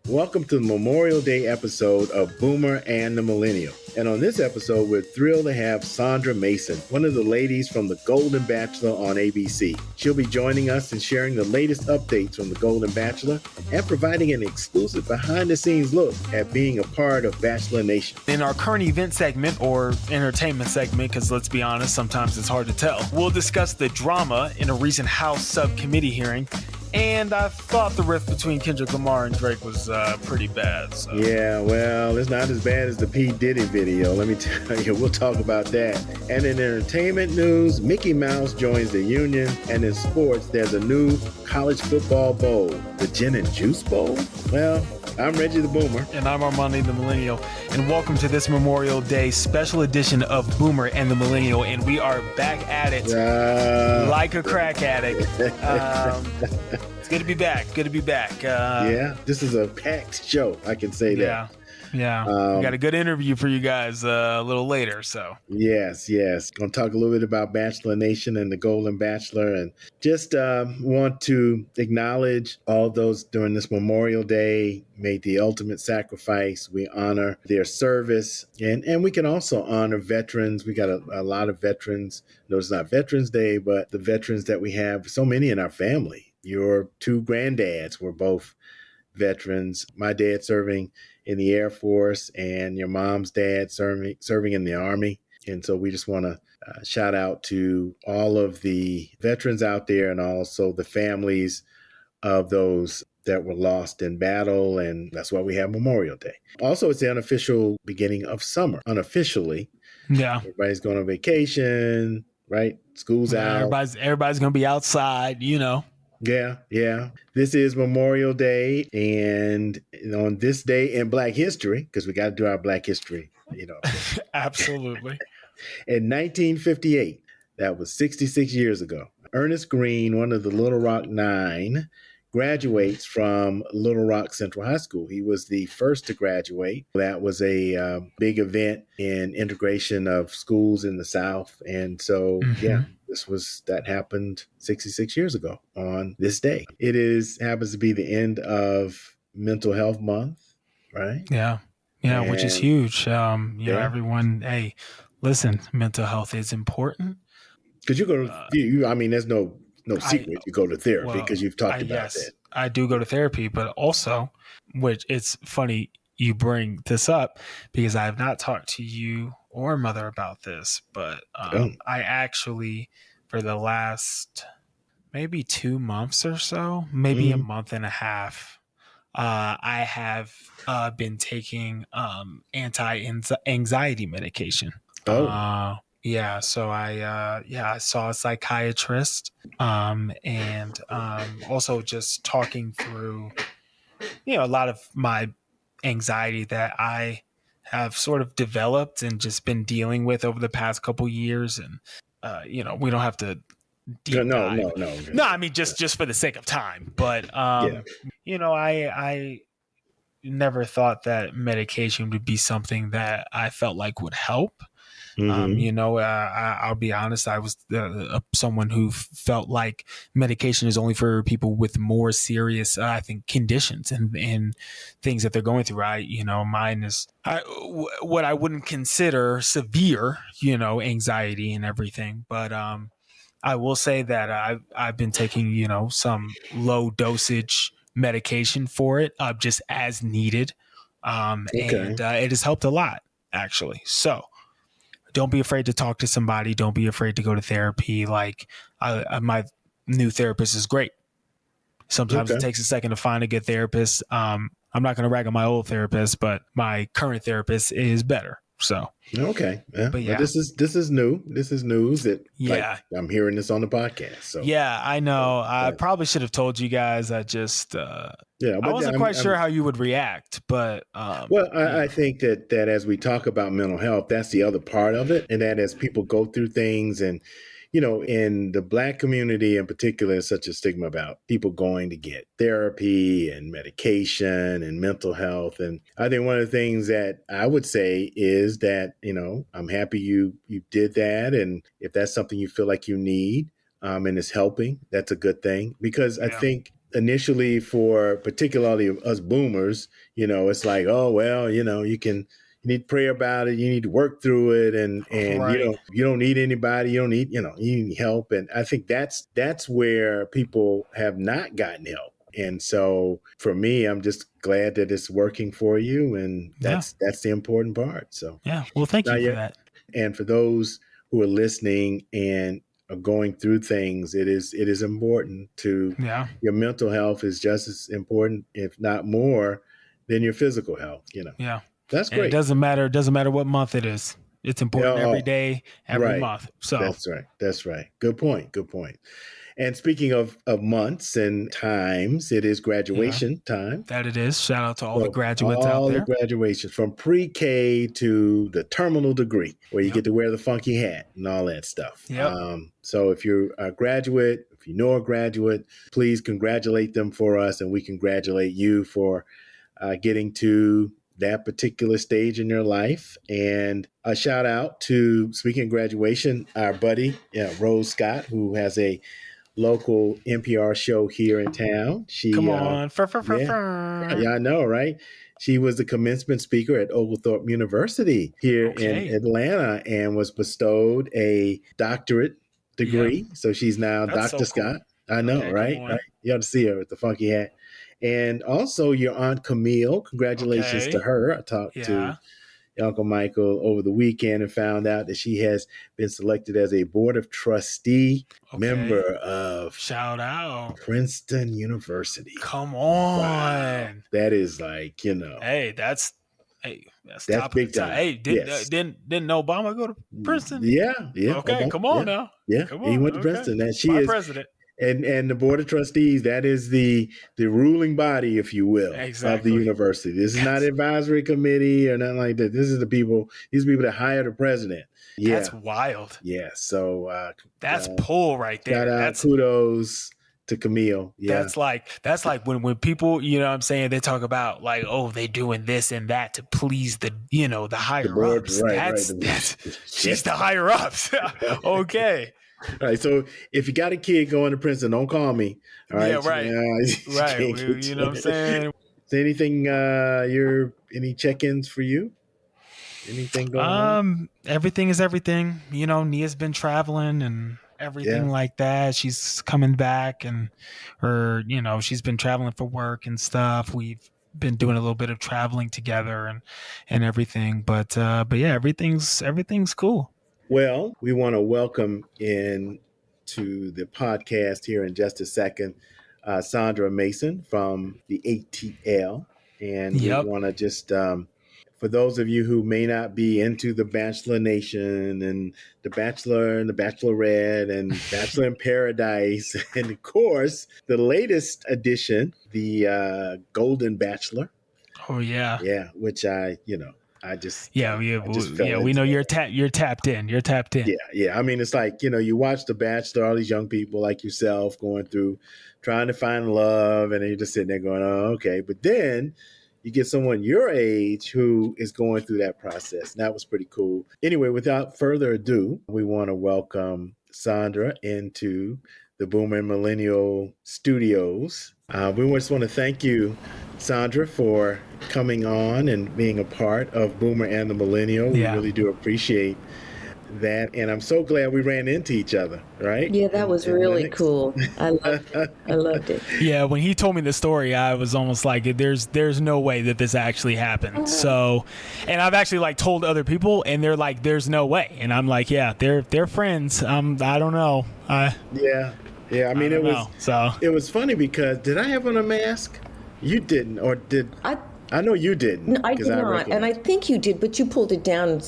Welcome to the Memorial Day episode of Boomer and the Millennial. And on this episode, we're thrilled to have Sandra Mason, one of the ladies from the Golden Bachelor on ABC. She'll be joining us and sharing the latest updates from the Golden Bachelor and providing an exclusive behind-the-scenes look at being a part of Bachelor Nation. In our current event segment, or entertainment segment, because let's be honest, sometimes it's hard to tell, we'll discuss the drama in a recent House subcommittee hearing. And I thought the rift between Kendrick Lamar and Drake was pretty bad. So. Yeah, well, it's not as bad as the P Diddy video. Let me tell you, we'll talk about that. And in entertainment news, Mickey Mouse joins the union. And in sports, there's a new college football bowl, the Gin and Juice Bowl. Well, I'm Reggie the Boomer. And I'm Armondi the Millennial. And welcome to this Memorial Day special edition of Boomer and the Millennial. And we are back at it like a crack addict. It's good to be back. Good to be back. Yeah, this is a packed show. I can say that. Yeah. We got a good interview for you guys a little later. So yes. Going to talk a little bit about Bachelor Nation and the Golden Bachelor, and just want to acknowledge all those during this Memorial Day made the ultimate sacrifice. We honor their service, and we can also honor veterans. We got a lot of veterans. No, it's not Veterans Day, but the veterans that we have, so many in our family. Your two granddads were both veterans. My dad serving in the Air Force, and your mom's dad serving in the Army. And so we just want to shout out to all of the veterans out there, and also the families of those that were lost in battle. And that's why we have Memorial Day. Also, it's the unofficial beginning of summer. Unofficially, yeah, everybody's going on vacation, right? School's out. Everybody's going to be outside, you know. Yeah. This is Memorial Day, and on this day in Black history, because we got to do our Black history, Absolutely. In 1958, that was 66 years ago, Ernest Green, one of the Little Rock Nine, graduates from Little Rock Central High School. He was the first to graduate. That was a big event in integration of schools in the South. And so, that happened 66 years ago on this day. It happens to be the end of Mental Health Month, right? Yeah, which is huge. Everyone, hey, listen, mental health is important. Because you go to, there's no secret. You go to therapy because you've talked about that. I do go to therapy, but also, which it's funny you bring this up because I have not talked to you or mother about this, but I actually, for the last maybe 2 months or so, maybe a month and a half, I have been taking anti-anxiety medication. So I saw a psychiatrist, and also just talking through, a lot of my anxiety that I have sort of developed and just been dealing with over the past couple years. And, we don't have to deep dive. No, I mean, just for the sake of time. But, I never thought that medication would be something that I felt like would help. I'll be honest. I was someone who felt like medication is only for people with more serious, I think, conditions and things that they're going through. Mine is what I wouldn't consider severe, anxiety and everything. But I will say that I've been taking, some low dosage medication for it, just as needed, and it has helped a lot, actually. So. Don't be afraid to talk to somebody. Don't be afraid to go to therapy. Like my new therapist is great. Sometimes it takes a second to find a good therapist. I'm not going to rag on my old therapist, but my current therapist is better. So okay, yeah. But this is new. This is news that I'm hearing this on the podcast. So I know. I probably should have told you guys. I just I wasn't quite sure how you would react, but I think that as we talk about mental health, that's the other part of it, and that as people go through things and. In the Black community in particular, there's such a stigma about people going to get therapy and medication and mental health. And I think one of the things that I would say is that, I'm happy you did that. And if that's something you feel like you need and it's helping, that's a good thing. Because I think initially for particularly us boomers, it's like, oh, well, you need to pray about it. You need to work through it. And Right. you don't need anybody. You don't need, you need help. And I think that's where people have not gotten help. And so for me, I'm just glad that it's working for you. And that's the important part. So, yeah. Well, thank you for that. And for those who are listening and are going through things, it is important to your mental health is just as important, if not more, than your physical health. Yeah. That's and great. It doesn't matter what month it is. It's important every day, every month. So That's right. Good point. And speaking of months and times, it is graduation time. That it is. Shout out to all the graduates out there. All the graduations from pre-K to the terminal degree, where you get to wear the funky hat and all that stuff. Yep. So if you're a graduate, if you know a graduate, please congratulate them for us, and we congratulate you for getting to that particular stage in your life. And a shout out to, speaking of graduation, our buddy, Rose Scott, who has a local NPR show here in town. She come on, yeah, I know, right? She was the commencement speaker at Oglethorpe University here in Atlanta and was bestowed a doctorate degree. Yep. So she's now That's Dr. so cool. Scott. I know, right? You ought to see her with the funky hat. And also your Aunt Camille. Congratulations to her. I talked to Uncle Michael over the weekend and found out that she has been selected as a board of trustee member of shout out Princeton University. Come on. Wow. That is like, Hey, that's big time. Hey, didn't Obama go to Princeton? Yeah. Okay, Obama, come on now. Yeah, come on, he went to Princeton. And she My is president. And the board of trustees, that is the ruling body, if you will, of the university. This is not an advisory committee or nothing like that. This is these people that hire the president. Yeah. That's wild. Yeah. So that's pull right there. That's kudos to Camille. Yeah. That's like when people, what I'm saying, they talk about like, oh, they doing this and that to please the higher ups. That's she's the higher ups. Okay. All right, so if you got a kid going to Princeton, don't call me. All right, yeah, right, right. You know what I'm saying? Is there anything? Any check-ins for you? Anything going on? Everything is everything. Nia's been traveling and everything like that. She's coming back, and she's been traveling for work and stuff. We've been doing a little bit of traveling together and everything. But yeah, everything's cool. Well, we want to welcome in to the podcast here in just a second, Sandra Mason from the ATL. And we want to just, for those of you who may not be into the Bachelor Nation and the Bachelor and the Bachelorette and Bachelor in Paradise, and of course, the latest edition, the Golden Bachelor. Oh, yeah. Yeah, which I just we know you're tapped in. Yeah. I mean, it's like you watch The Bachelor, all these young people like yourself going through, trying to find love, and then you're just sitting there going, "Oh, okay." But then you get someone your age who is going through that process. And that was pretty cool. Anyway, without further ado, we want to welcome Sandra into the Boomer and Millennial Studios. We just want to thank you, Sandra, for coming on and being a part of Boomer and the Millennial. We really do appreciate that. And I'm so glad we ran into each other, right? Yeah, that was really cool. I loved it. Yeah, when he told me the story, I was almost like, there's no way that this actually happened. So, and I've actually told other people, and they're like, there's no way. And I'm like, yeah, they're friends. I don't know. Yeah, I mean, it was funny because did I have on a mask? You didn't, or did I know you didn't. No, I did not, and I think you did, but you pulled it down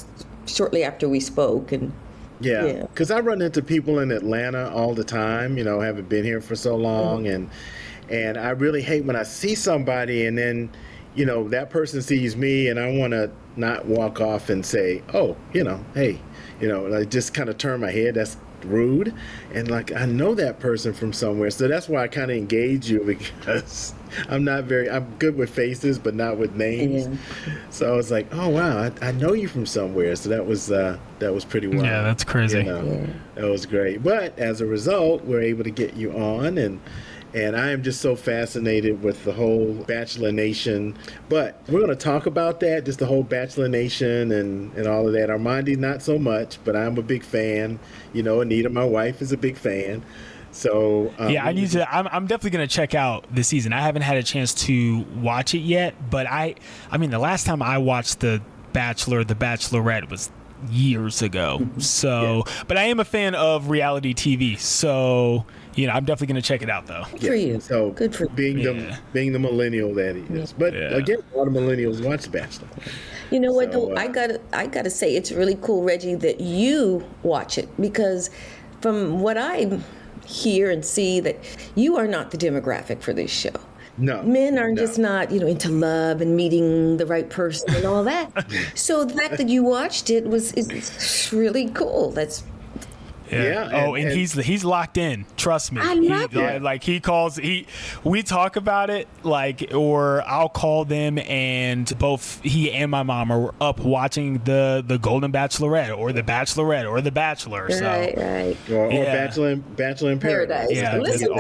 shortly after we spoke. And because I run into people in Atlanta all the time. Haven't been here for so long, and I really hate when I see somebody and then that person sees me, and I want to not walk off and say, oh, hey, I just kind of turn my head. That's rude, and I know that person from somewhere, so that's why I kind of engage you, because I'm good with faces but not with names. So I was like, oh wow, I know you from somewhere. So that was pretty wild. That's crazy. That was great. But as a result, we're able to get you on, and And I am just so fascinated with the whole Bachelor Nation. But we're going to talk about that, just the whole Bachelor Nation and all of that. Armondi, not so much, but I'm a big fan. You know, Anita, my wife, is a big fan. So yeah, I need to. I'm definitely going to check out this season. I haven't had a chance to watch it yet, but I mean, the last time I watched The Bachelor, The Bachelorette was years ago. So, but I am a fan of reality TV. So, you know, I'm definitely going to check it out, though. Good for you. So Good for being the millennial that he is. But again, a lot of millennials watch The Bachelor. You know what, though? I gotta say, it's really cool, Reggie, that you watch it, because from what I hear and see, that you are not the demographic for this show. No. Men are just not, into love and meeting the right person and all that. So the fact that you watched it is really cool. That's Yeah. And he's locked in. Trust me. I love it. Like we talk about it, or I'll call them, and both he and my mom are up watching the Golden Bachelorette or the Bachelorette or the Bachelor. So right. Or Bachelor in Paradise. Yeah, Listen to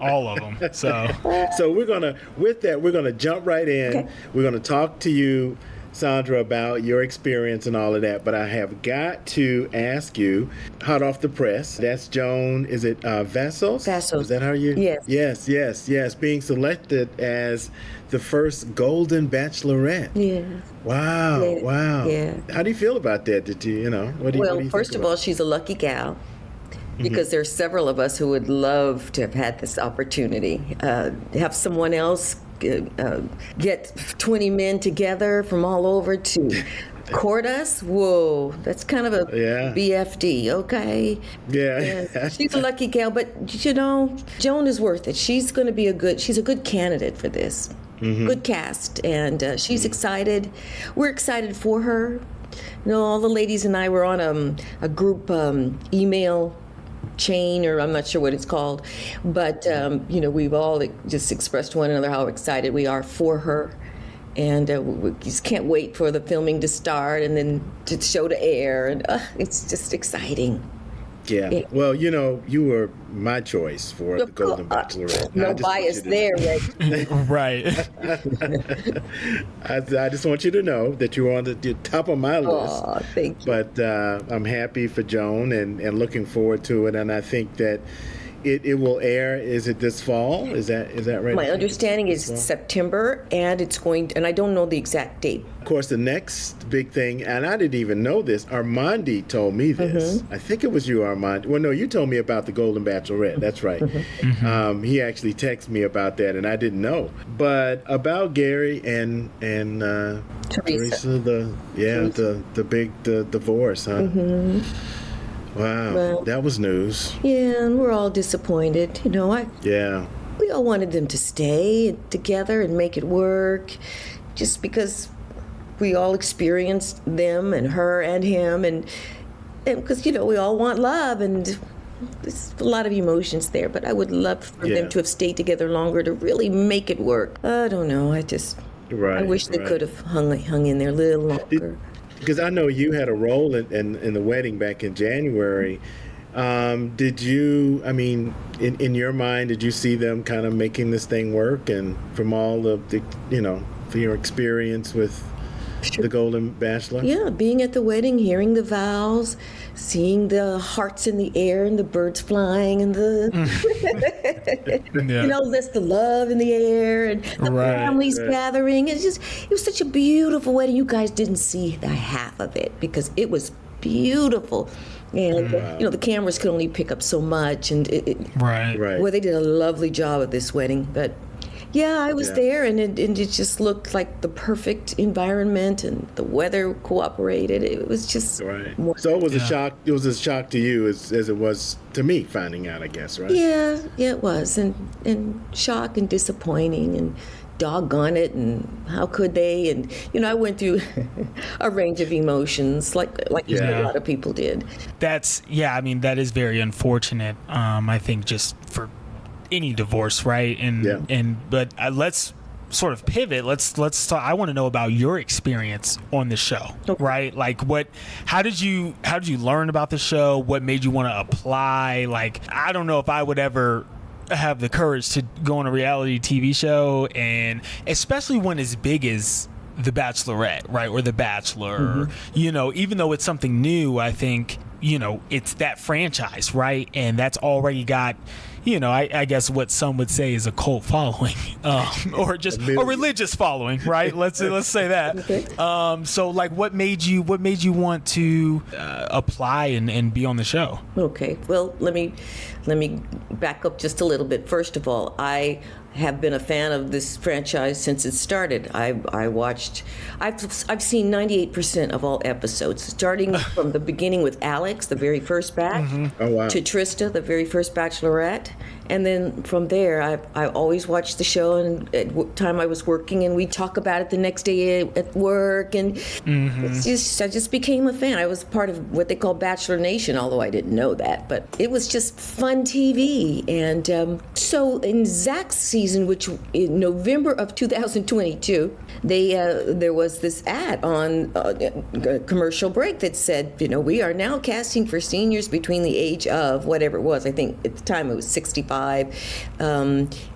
all of them. So we're gonna jump right in. Okay. We're gonna talk to you, Sandra, about your experience and all of that, but I have got to ask you, hot off the press, that's Joan, is it Vassos? Vassos. Is that how you? Yes. Being selected as the first Golden Bachelorette. Yeah. Wow. Yeah. How do you feel about that? What do you first of all, she's a lucky gal, because there's several of us who would love to have had this opportunity. Have someone else get 20 men together from all over to court us. Whoa, that's kind of a BFD, okay? Yeah. She's a lucky gal, but Joan is worth it. She's going to be she's a good candidate for this. Good cast, and she's excited. We're excited for her. All the ladies and I were on a group email chain, or I'm not sure what it's called, but we've all just expressed to one another how excited we are for her, and we just can't wait for the filming to start and then to show to air, and it's just exciting. Yeah. Well, you were my choice for the Golden Bachelorette. No bias there, Reggie. Right. I just want you to know that you were on the top of my list. Oh, thank you. But I'm happy for Joan and looking forward to it. And I think that it will air. Is it this fall? Is that right? My understanding is September, and it's and I don't know the exact date. Of course, the next big thing, and I didn't even know this, Armondi told me this. I think it was you, Armondi. Well, no, you told me about the Golden Bachelorette. That's right. He actually texted me about that, and I didn't know. But about Gary and Teresa, the big divorce, huh? Wow, that was news. Yeah, and we're all disappointed. We all wanted them to stay together and make it work, just because we all experienced them and her and him, and because we all want love, and there's a lot of emotions there. But I would love for them to have stayed together longer to really make it work. I don't know. I wish they could have hung in there a little longer. Because I know you had a role in the wedding back in January. Did you, in your mind, did you see them kind of making this thing work? And from all of the, for your experience with the Golden Bachelor? Yeah, being at the wedding, hearing the vows, seeing the hearts in the air and the birds flying and that's the love in the air and the families gathering. It was such a beautiful wedding. You guys didn't see the half of it because it was beautiful. And, the cameras could only pick up so much. And well, they did a lovely job of this wedding. But yeah, I was there, and it just looked like the perfect environment, and the weather cooperated. It was just wonderful. So it was a shock. It was a shock to you as it was to me finding out, I guess, right? Yeah, it was, and shock and disappointing, and doggone it, and how could they? And I went through a range of emotions, like a lot of people did. That is very unfortunate. I think just for any divorce, right? But let's sort of pivot, let's talk. I want to know about your experience on the show, right? Like, how did you learn about the show? What made you want to apply? Like, I don't know if I would ever have the courage to go on a reality TV show, and especially one as big as The Bachelorette, right, or The Bachelor. You know, even though it's something new, I think, you know, it's that franchise, right, and that's already got, you know, I guess what some would say is a cult following, or just a religious following, right? Let's say that. Okay. So, like, what made you want to apply and be on the show? Okay. Well, let me back up just a little bit. First of all, I have been a fan of this franchise since it started. I've seen 98% of all episodes, starting from the beginning with Alex, the very first batch, to Trista, the very first Bachelorette, and then from there, I always watched the show. And at what time I was working, and we'd talk about it the next day at work, and I just became a fan. I was part of what they call Bachelor Nation, although I didn't know that, but it was just fun TV. And so in Zach's season, which in November of 2022, there was this ad on a commercial break that said, you know, we are now casting for seniors between the age of whatever it was. I think at the time it was 65.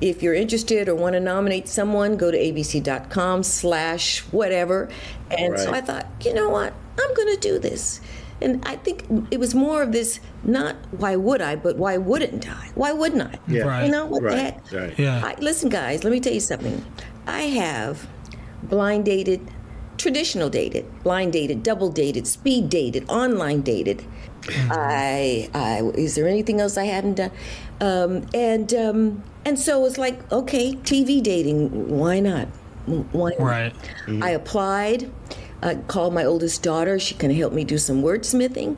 If you're interested or want to nominate someone, go to abc.com/whatever. And so I thought, you know what, I'm going to do this. And I think it was more of this, not why would I, but why wouldn't I? Why wouldn't I? Yeah. Right. You know, what the heck? Right. Yeah. Listen, guys, let me tell you something. I have blind dated, traditional dated, blind dated, double dated, speed dated, online dated. Is there anything else I hadn't done? And so it's like, okay, TV dating, why not? Why not? Right. I applied. Called my oldest daughter. She kind of helped me do some wordsmithing.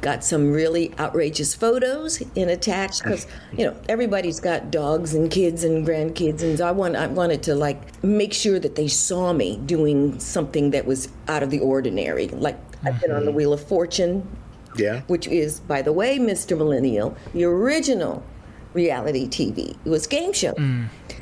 Got some really outrageous photos and attached, because you know everybody's got dogs and kids and grandkids, and I wanted to like make sure that they saw me doing something that was out of the ordinary. Like I've been on the Wheel of Fortune, which is, by the way, Mr. Millennial, the original reality TV. It was game show.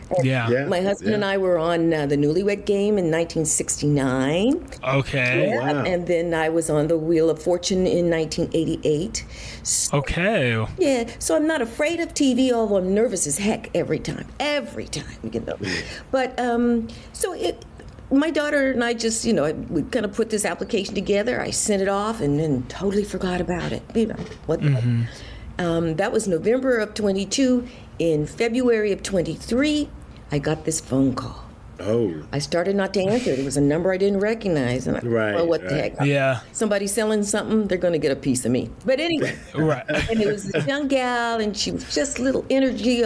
My husband and I were on the Newlywed Game in 1969. Okay. Yeah. Wow. And then I was on the Wheel of Fortune in 1988. So, okay. Yeah. So I'm not afraid of TV, although I'm nervous as heck every time, you know. But my daughter and I just, you know, we kind of put this application together. I sent it off and then totally forgot about it. You know, what the heck? That was November of 22. In February of 23, I got this phone call. Oh. I started not to answer. It was a number I didn't recognize. And I thought, well, what the heck? Yeah. Somebody selling something, they're going to get a piece of me. But anyway. And it was this young gal, and she was just a little energy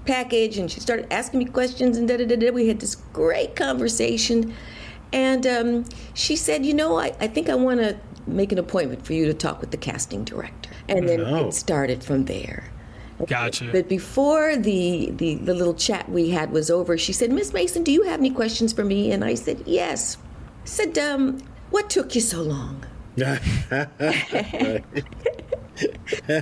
package, and she started asking me questions, and da-da-da-da. We had this great conversation. And she said, you know, I think I want to make an appointment for you to talk with the casting director. And then it started from there. Gotcha. But before the little chat we had was over, she said, Miss Mason, do you have any questions for me? And I said, yes. I said, what took you so long?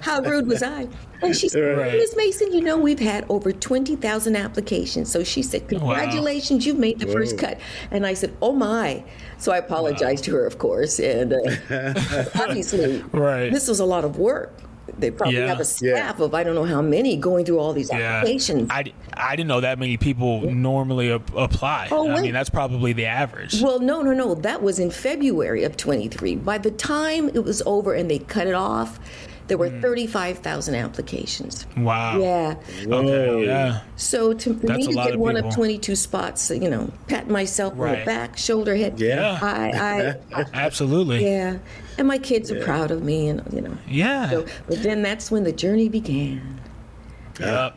How rude was I? And she said, Miss Mason, you know, we've had over 20,000 applications. So she said, congratulations, you've made the first cut. And I said, oh my. So I apologized to her, of course. And obviously, this was a lot of work. They probably have a staff of I don't know how many going through all these applications. I didn't know that many people normally apply. I mean, that's probably the average. Well, no. That was in February of 23. By the time it was over and they cut it off, there were 35,000 applications. Wow. Yeah. Okay. Yeah. So for me to get one of 22 spots, you know, pat myself on the back, shoulder, head. Yeah. I absolutely. Yeah. And my kids are proud of me, and you know. Yeah. So, but then that's when the journey began. Yep.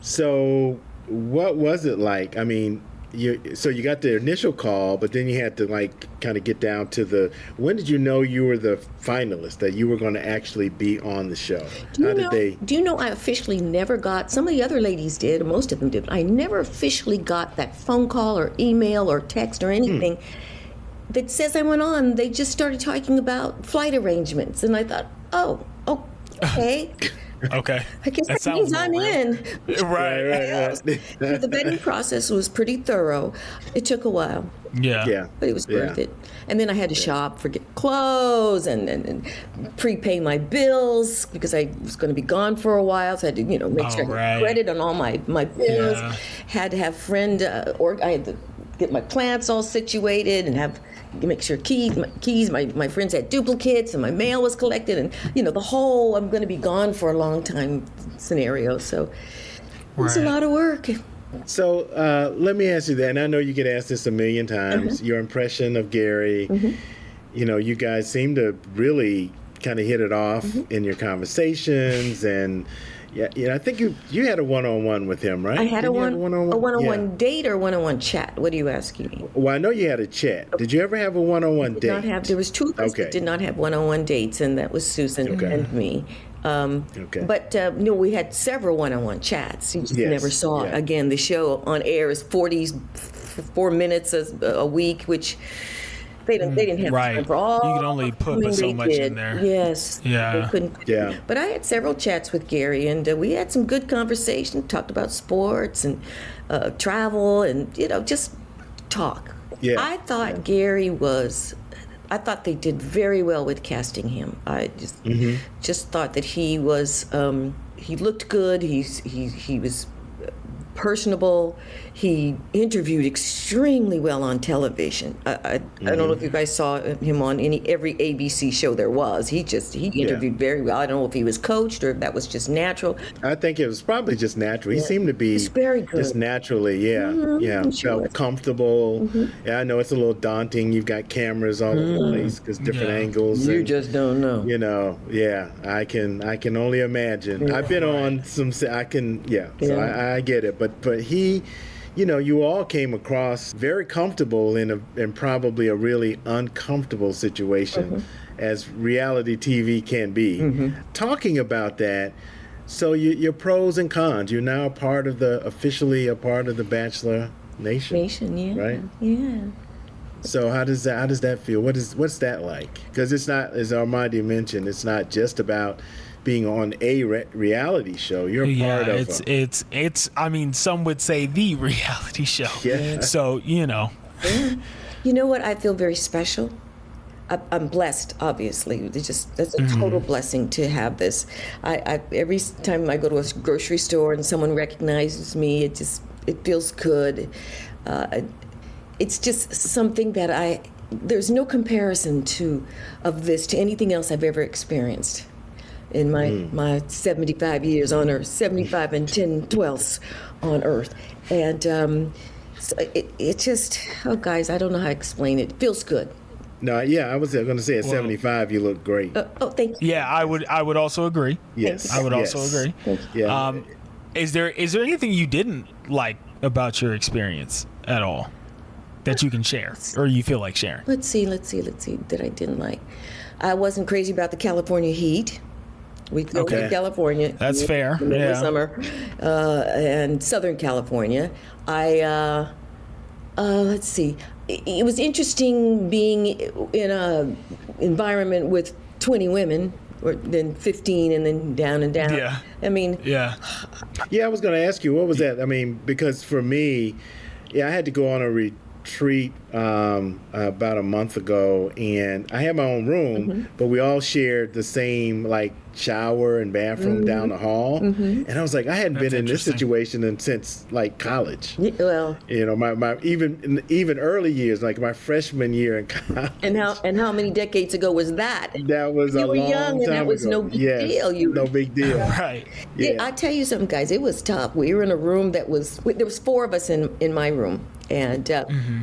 So what was it like? I mean, you got the initial call, but then you had to like kind of get down to when did you know you were the finalist, that you were going to actually be on the show? Do you know I officially never got, some of the other ladies did, or most of them did, but I never officially got that phone call or email or text or anything that says I went on. They just started talking about flight arrangements, and I thought, oh, okay. Okay. I guess That that sounds means more I'm real. in. Right. So the vetting process was pretty thorough. It took a while, Yeah. Yeah. but it was worth it. And then I had to shop for clothes and prepay my bills because I was going to be gone for a while. So I had to, make sure I had credit on all my bills. Yeah. Had to have I had to get my plants all situated and make sure my friends had duplicates and my mail was collected and, the whole I'm going to be gone for a long time scenario. So it was a lot of work. So let me ask you that, and I know you get asked this a million times, your impression of Gary. You guys seem to really kind of hit it off in your conversations, and I think you had a one-on-one with him, right? I had a one-on-one date or one-on-one chat. What are you asking me? Well, I know you had a chat. Did you ever have a one-on-one date? There was two of us that did not have one-on-one dates, and that was Susan and me. But we had several one-on-one chats. You just never saw it. Again, the show on air is 44 minutes a week, which they didn't have time for all. You could only put so much in there. Yes. Yeah. They couldn't. Yeah. But I had several chats with Gary, and we had some good conversation. Talked about sports and travel, and just talk. Yeah. I thought I thought they did very well with casting him. I just thought that he was he looked good. He was personable. He interviewed extremely well on television. I don't know if you guys saw him on every ABC show there was. He interviewed very well. I don't know if he was coached or if that was just natural. I think it was probably just natural. He seemed to be very good. Just naturally, felt comfortable. Yeah, I know it's a little daunting. You've got cameras all over the place because different angles. You just don't know. I can only imagine. I've been on some. So I get it. But he. You all came across very comfortable in probably a really uncomfortable situation, as reality TV can be. Talking about that, so your pros and cons. You're now officially a part of the Bachelor Nation. Yeah. Right. Yeah. So how does that feel? What's that like? Because it's not, as Armondi mentioned, it's not just about being on a reality show. You're a part of it's I mean, some would say the reality show. Yeah. So, Yeah. You know what? I feel very special. I'm blessed, obviously. That's a total blessing to have this. Every time I go to a grocery store and someone recognizes me, it feels good. It's just something that there's no comparison of this to anything else I've ever experienced in my 75 years on Earth, 75 and 10/12 on Earth. And so it just, guys, I don't know how to explain it. It feels good. No, I was going to say at 75 you look great. Thank you. Yeah, I would also agree. Yes. I would also agree. Yeah. Is there anything you didn't like about your experience at all that you can share or you feel like sharing? Let's see that I didn't like. I wasn't crazy about the California heat. We filmed in California. That's fair. In the summer, and Southern California. Let's see. It was interesting being in a environment with 20 women, or then 15, and then down and down. Yeah. I mean. Yeah. Yeah, I was going to ask you, what was that? I mean, because for me, I had to go on a retreat about a month ago, and I had my own room, but we all shared the same shower and bathroom down the hall, and I was like, I hadn't been in this situation since college. Well, my even early years, like my freshman year in college. And how many decades ago was that? That was you a were long young, and time that was ago. no big deal. No big deal. Right. Yeah. I tell you something, guys. It was tough. We were in a room there was 4 of us in my room, and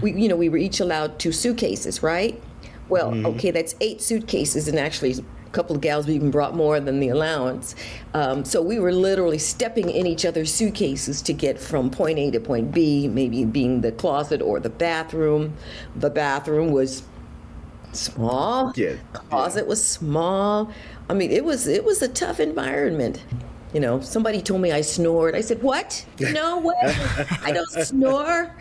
we were each allowed 2 suitcases, right? Well, okay, that's 8 suitcases, and actually a couple of gals even brought more than the allowance. So we were literally stepping in each other's suitcases to get from point A to point B, maybe being the closet or the bathroom. The bathroom was small. Yeah. The closet was small. I mean, it was a tough environment. Somebody told me I snored. I said, "What? No way! I don't snore."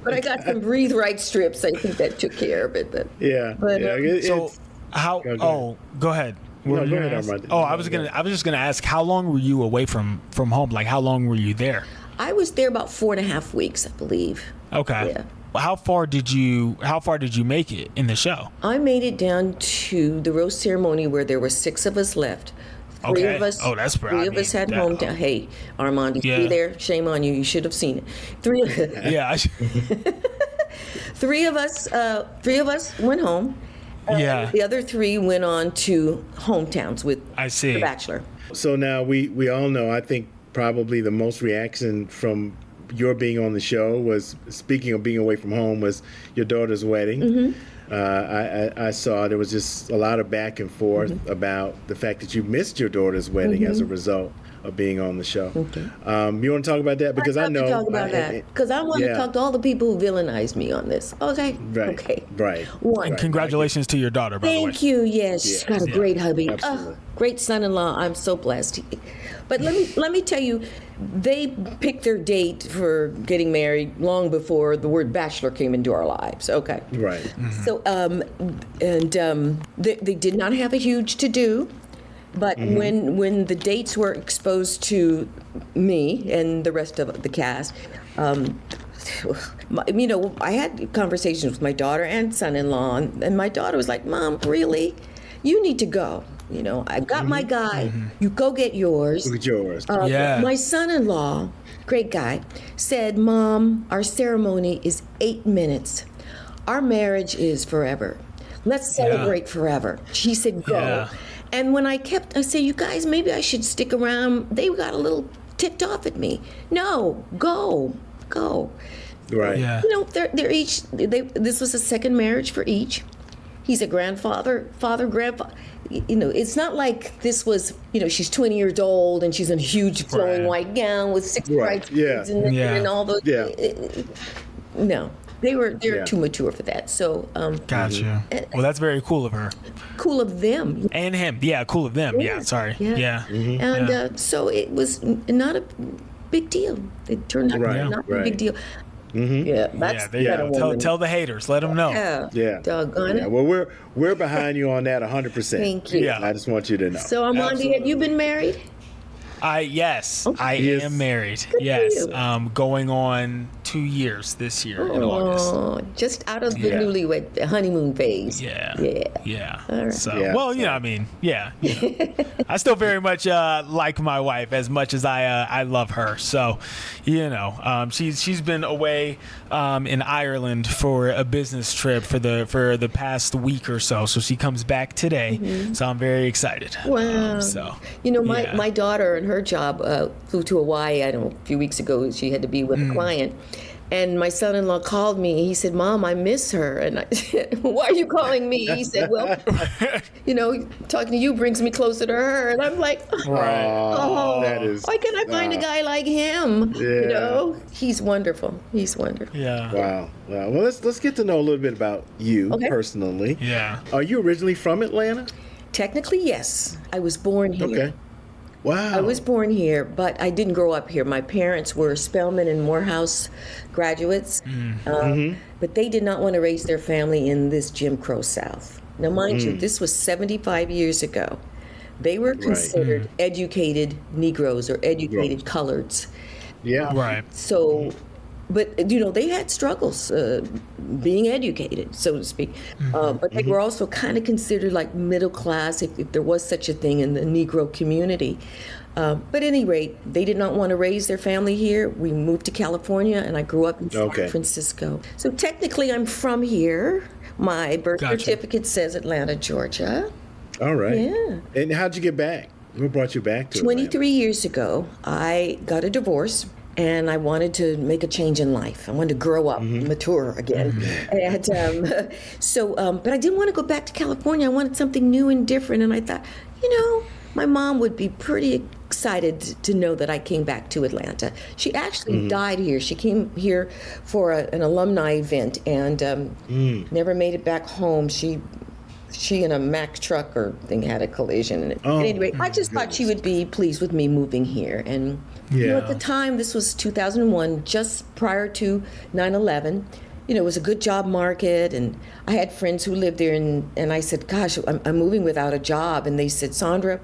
But I got some breathe right strips. I think that took care of it. But Yeah. But, yeah. So how? Go ahead. What were you go gonna ahead, ask? Armondi. Oh, I was just gonna ask, how long were you away from home? Like, how long were you there? I was there about 4.5 weeks, I believe. Okay. Yeah. How far did you make it in the show? I made it down to the rose ceremony where there were 6 of us left. Three Okay. of us. Oh, that's pretty. Three of us had hometown. Hey, Armondi, Yeah. be there. Shame on you. You should have seen it. Three. Yeah. Three of us went home. Yeah. The other 3 went on to hometowns with I see. The Bachelor. So now we all know, I think probably the most reaction from your being on the show was, speaking of being away from home, was your daughter's wedding. Mm-hmm. I saw there was just a lot of back and forth Mm-hmm. about the fact that you missed your daughter's wedding as a result of being on the show. Okay. You want to talk about that? Because I know. to talk about that because I want to yeah. talk to all the people who villainized me on this. Okay. Right. Okay. Right. One. Right. Congratulations to your daughter, by the way. Thank you. Yes, she's got a great hubby. Absolutely. Great son-in-law. I'm so blessed. But let me tell you, they picked their date for getting married long before the word bachelor came into our lives. Okay. Right. So they did not have a huge to-do. But when the dates were exposed to me and the rest of the cast, I had conversations with my daughter and son-in-law, and my daughter was like, "Mom, really? You need to go. I got my guy. You go get yours." Look at yours. Yeah. My son-in-law, great guy, said, "Mom, our ceremony is 8 minutes. Our marriage is forever. Let's celebrate forever." She said, "Go." Yeah. And when I said, "You guys, maybe I should stick around," they got a little ticked off at me. "No, go. Right. Yeah. They're each, this was a second marriage for each. He's a grandfather, grandfather. It's not like this was, she's 20 years old and she's in a huge flowing white gown with 6 bright kids and all those. Yeah. No, they're too mature for that. So, Gotcha. Well, that's very cool of her. cool of them. And him. Yeah, cool of them. Yeah, sorry. Yeah. And so it was not a big deal. It turned out to be not a big deal. Yeah, that's there you kind of go. woman. Tell the haters. Let them know. Yeah. Doggone Yeah. it. Well, we're behind you on that 100%. Thank you. Yeah. I just want you to know. So, Armondi, have you been married? Yes, I Yes. am married. for Yes. you. Going on 2 years this year in August. Oh, just out of the Yeah. newlywed honeymoon phase. Yeah. Yeah. Yeah. All right. So, Yeah, well, so- I mean, I still very much like my wife as much as I love her. So, she's been away in Ireland for a business trip for the past week or so. So she comes back today. So I'm very excited. Wow. My daughter and her job flew to Hawaii, I don't know, a few weeks ago. She had to be with a client. And my son-in-law called me. He said, "Mom, I miss her." And I said, "Why are you calling me?" He said, "Well, talking to you brings me closer to her." And I'm like, Oh, that is. why can't I find a guy like him? Yeah. He's wonderful. He's wonderful. Yeah. Wow. Well, let's get to know a little bit about you personally. Yeah. Are you originally from Atlanta? Technically, yes. I was born here. Okay. Wow. I was born here, but I didn't grow up here. My parents were Spelman and Morehouse graduates, but they did not want to raise their family in this Jim Crow South. Now, mind you, this was 75 years ago. They were considered educated Negroes or educated coloreds. Yeah. Right. So, but they had struggles being educated, so to speak. But they were also kind of considered like middle class, if there was such a thing in the Negro community. But at any rate, they did not want to raise their family here. We moved to California, and I grew up in San Francisco. So technically, I'm from here. My birth certificate says Atlanta, Georgia. All right. Yeah. And how'd you get back? What brought you back to 23 years ago, I got a divorce. And I wanted to make a change in life. I wanted to grow up, mature again. And but I didn't want to go back to California. I wanted something new and different. And I thought, my mom would be pretty excited to know that I came back to Atlanta. She actually died here. She came here for an alumni event and never made it back home. She in a Mack truck or thing had a collision. Anyway, I just thought she would be pleased with me moving here. And at the time, this was 2001, just prior to 9/11, it was a good job market, and I had friends who lived there, and I said, gosh, I'm moving without a job. And they said, Sandra,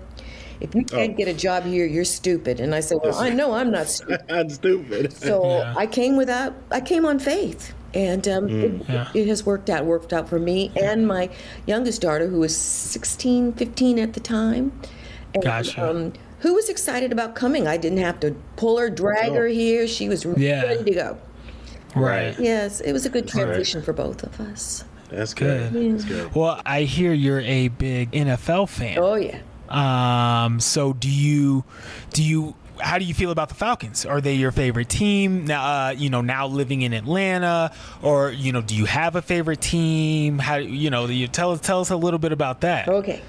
if you can't get a job here, you're stupid. And I said, well, I know I'm not stupid. I'm stupid. So I came on faith. And it has worked out for me and my youngest daughter, who was 16, 15 at the time. And, Gotcha. Who was excited about coming. I didn't have to pull her, drag her here. She was ready to go. Right. Yes, it was a good transition for both of us. That's good. Yeah. That's good. Well, I hear you're a big NFL fan. Oh, yeah. So how do you feel about the Falcons? Are they your favorite team now? Now living in Atlanta, or do you have a favorite team? How you tell us a little bit about that? Okay,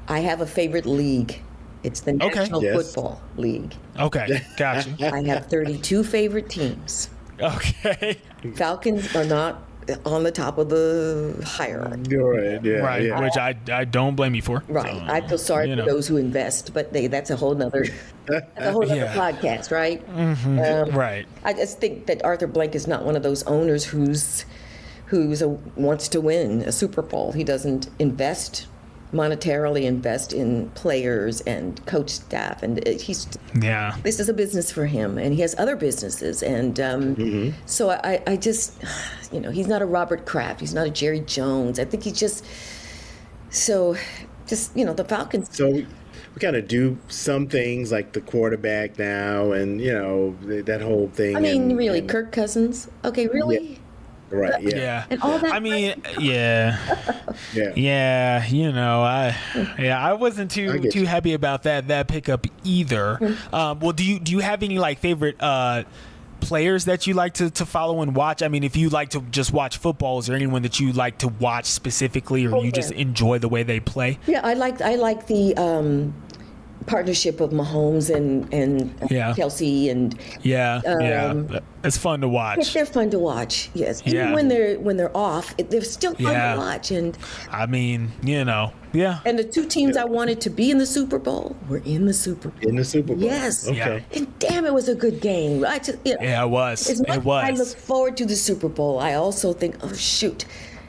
I have a favorite league. It's the National Football League. Okay, gotcha. I have 32 favorite teams. Okay. Falcons are not on the top of the hierarchy. You're right. Yeah. Right. Yeah. Which I don't blame you for. Right. I feel sorry for those who invest, but that's a whole nother podcast, right? Mm-hmm. Right. I just think that Arthur Blank is not one of those owners who's wants to win a Super Bowl. He doesn't monetarily invest in players and coach staff, and this is a business for him, and he has other businesses, and so I just, he's not a Robert Kraft, he's not a Jerry Jones. I think he's just the Falcons. So we kind of do some things like the quarterback now, and that whole thing. I mean, really, Kirk Cousins. Okay, really. Yeah. Right. Yeah. Yeah. And all that. I mean, yeah. Yeah. I wasn't too happy about that pickup either. Well, do you have any favorite players that you like to follow and watch? I mean, if you like to just watch football, is there anyone that you like to watch specifically, or you just enjoy the way they play? Yeah, I like the partnership of Mahomes and Kelsey and it's fun to watch. They're fun to watch. Yes, even when they're off, they're still fun to watch. And I mean, And the two teams I wanted to be in the Super Bowl were in the Super Bowl. In the Super Bowl. Yes. Okay. And damn, it was a good game. It was. As much as I look forward to the Super Bowl, I also think, oh shoot,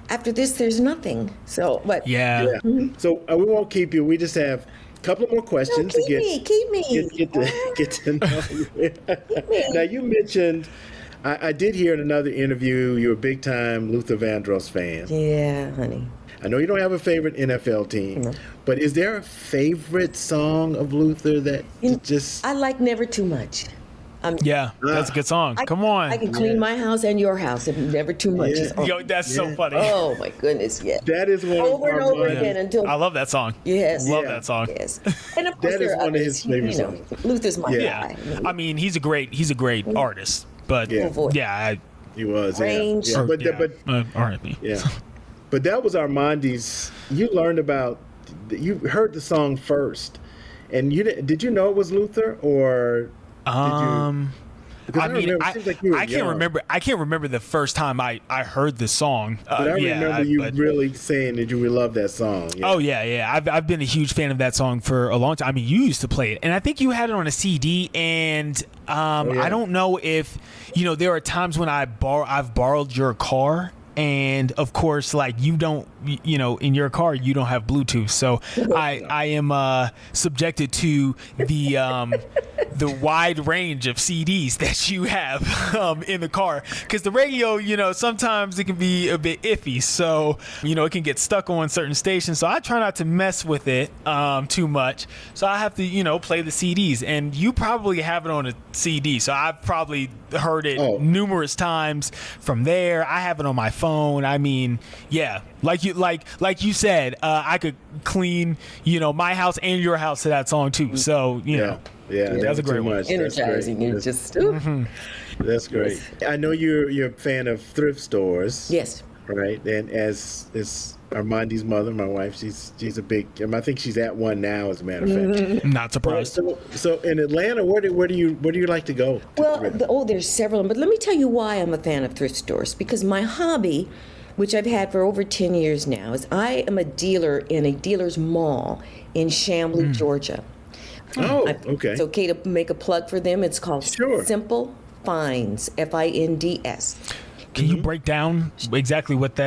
after this, there's nothing. So, but So we won't keep you. We just have couple of more questions to keep me. Get to know you. Now, you mentioned, I did hear in another interview, you're a big time Luther Vandross fan. Yeah, honey. I know you don't have a favorite NFL team, but is there a favorite song of Luther that I like Never Too Much. That's a good song. Come on. I can clean my house and your house, and Never Too Much is on. Yo, that's so funny. Oh my goodness, yes. That is one over and over again until I love that song. Yes, love that song. Yes, and of course that is one of his favorite songs. Luther's my guy. I mean, he's a great artist, but he was. Range. Yeah. But R.I.P. Yeah, but that was Armondi's. You heard the song first, and did you know it was Luther, or I can't remember. I can't remember the first time I heard the song. But I remember you really saying that you would love that song. Yeah. Oh yeah. I've been a huge fan of that song for a long time. I mean, you used to play it, and I think you had it on a CD. And I don't know if there are times when I've borrowed your car. And of course, you don't, in your car, you don't have Bluetooth. So I am subjected to the wide range of CDs that you have in the car, because the radio, sometimes it can be a bit iffy. So, it can get stuck on certain stations. So I try not to mess with it too much. So I have to, play the CDs, and you probably have it on a CD. So I've probably heard it numerous times from there. I have it on my phone. I mean, like you said, I could clean, my house and your house to that song too. So, that's a great one. Energizing. It's just That's great. I know you're a fan of thrift stores. Yes. Right, and as Armondi's mother, my wife, she's a big. I think she's at one now, as a matter of fact. Not surprised. So in Atlanta, where do you like to go? There's several, but let me tell you why I'm a fan of thrift stores. Because my hobby, which I've had for over 10 years now, is I am a dealer in a dealer's mall in Chamblee, Georgia. Oh, okay. It's okay to make a plug for them. It's called Simple Finds, Finds. Can you break down exactly what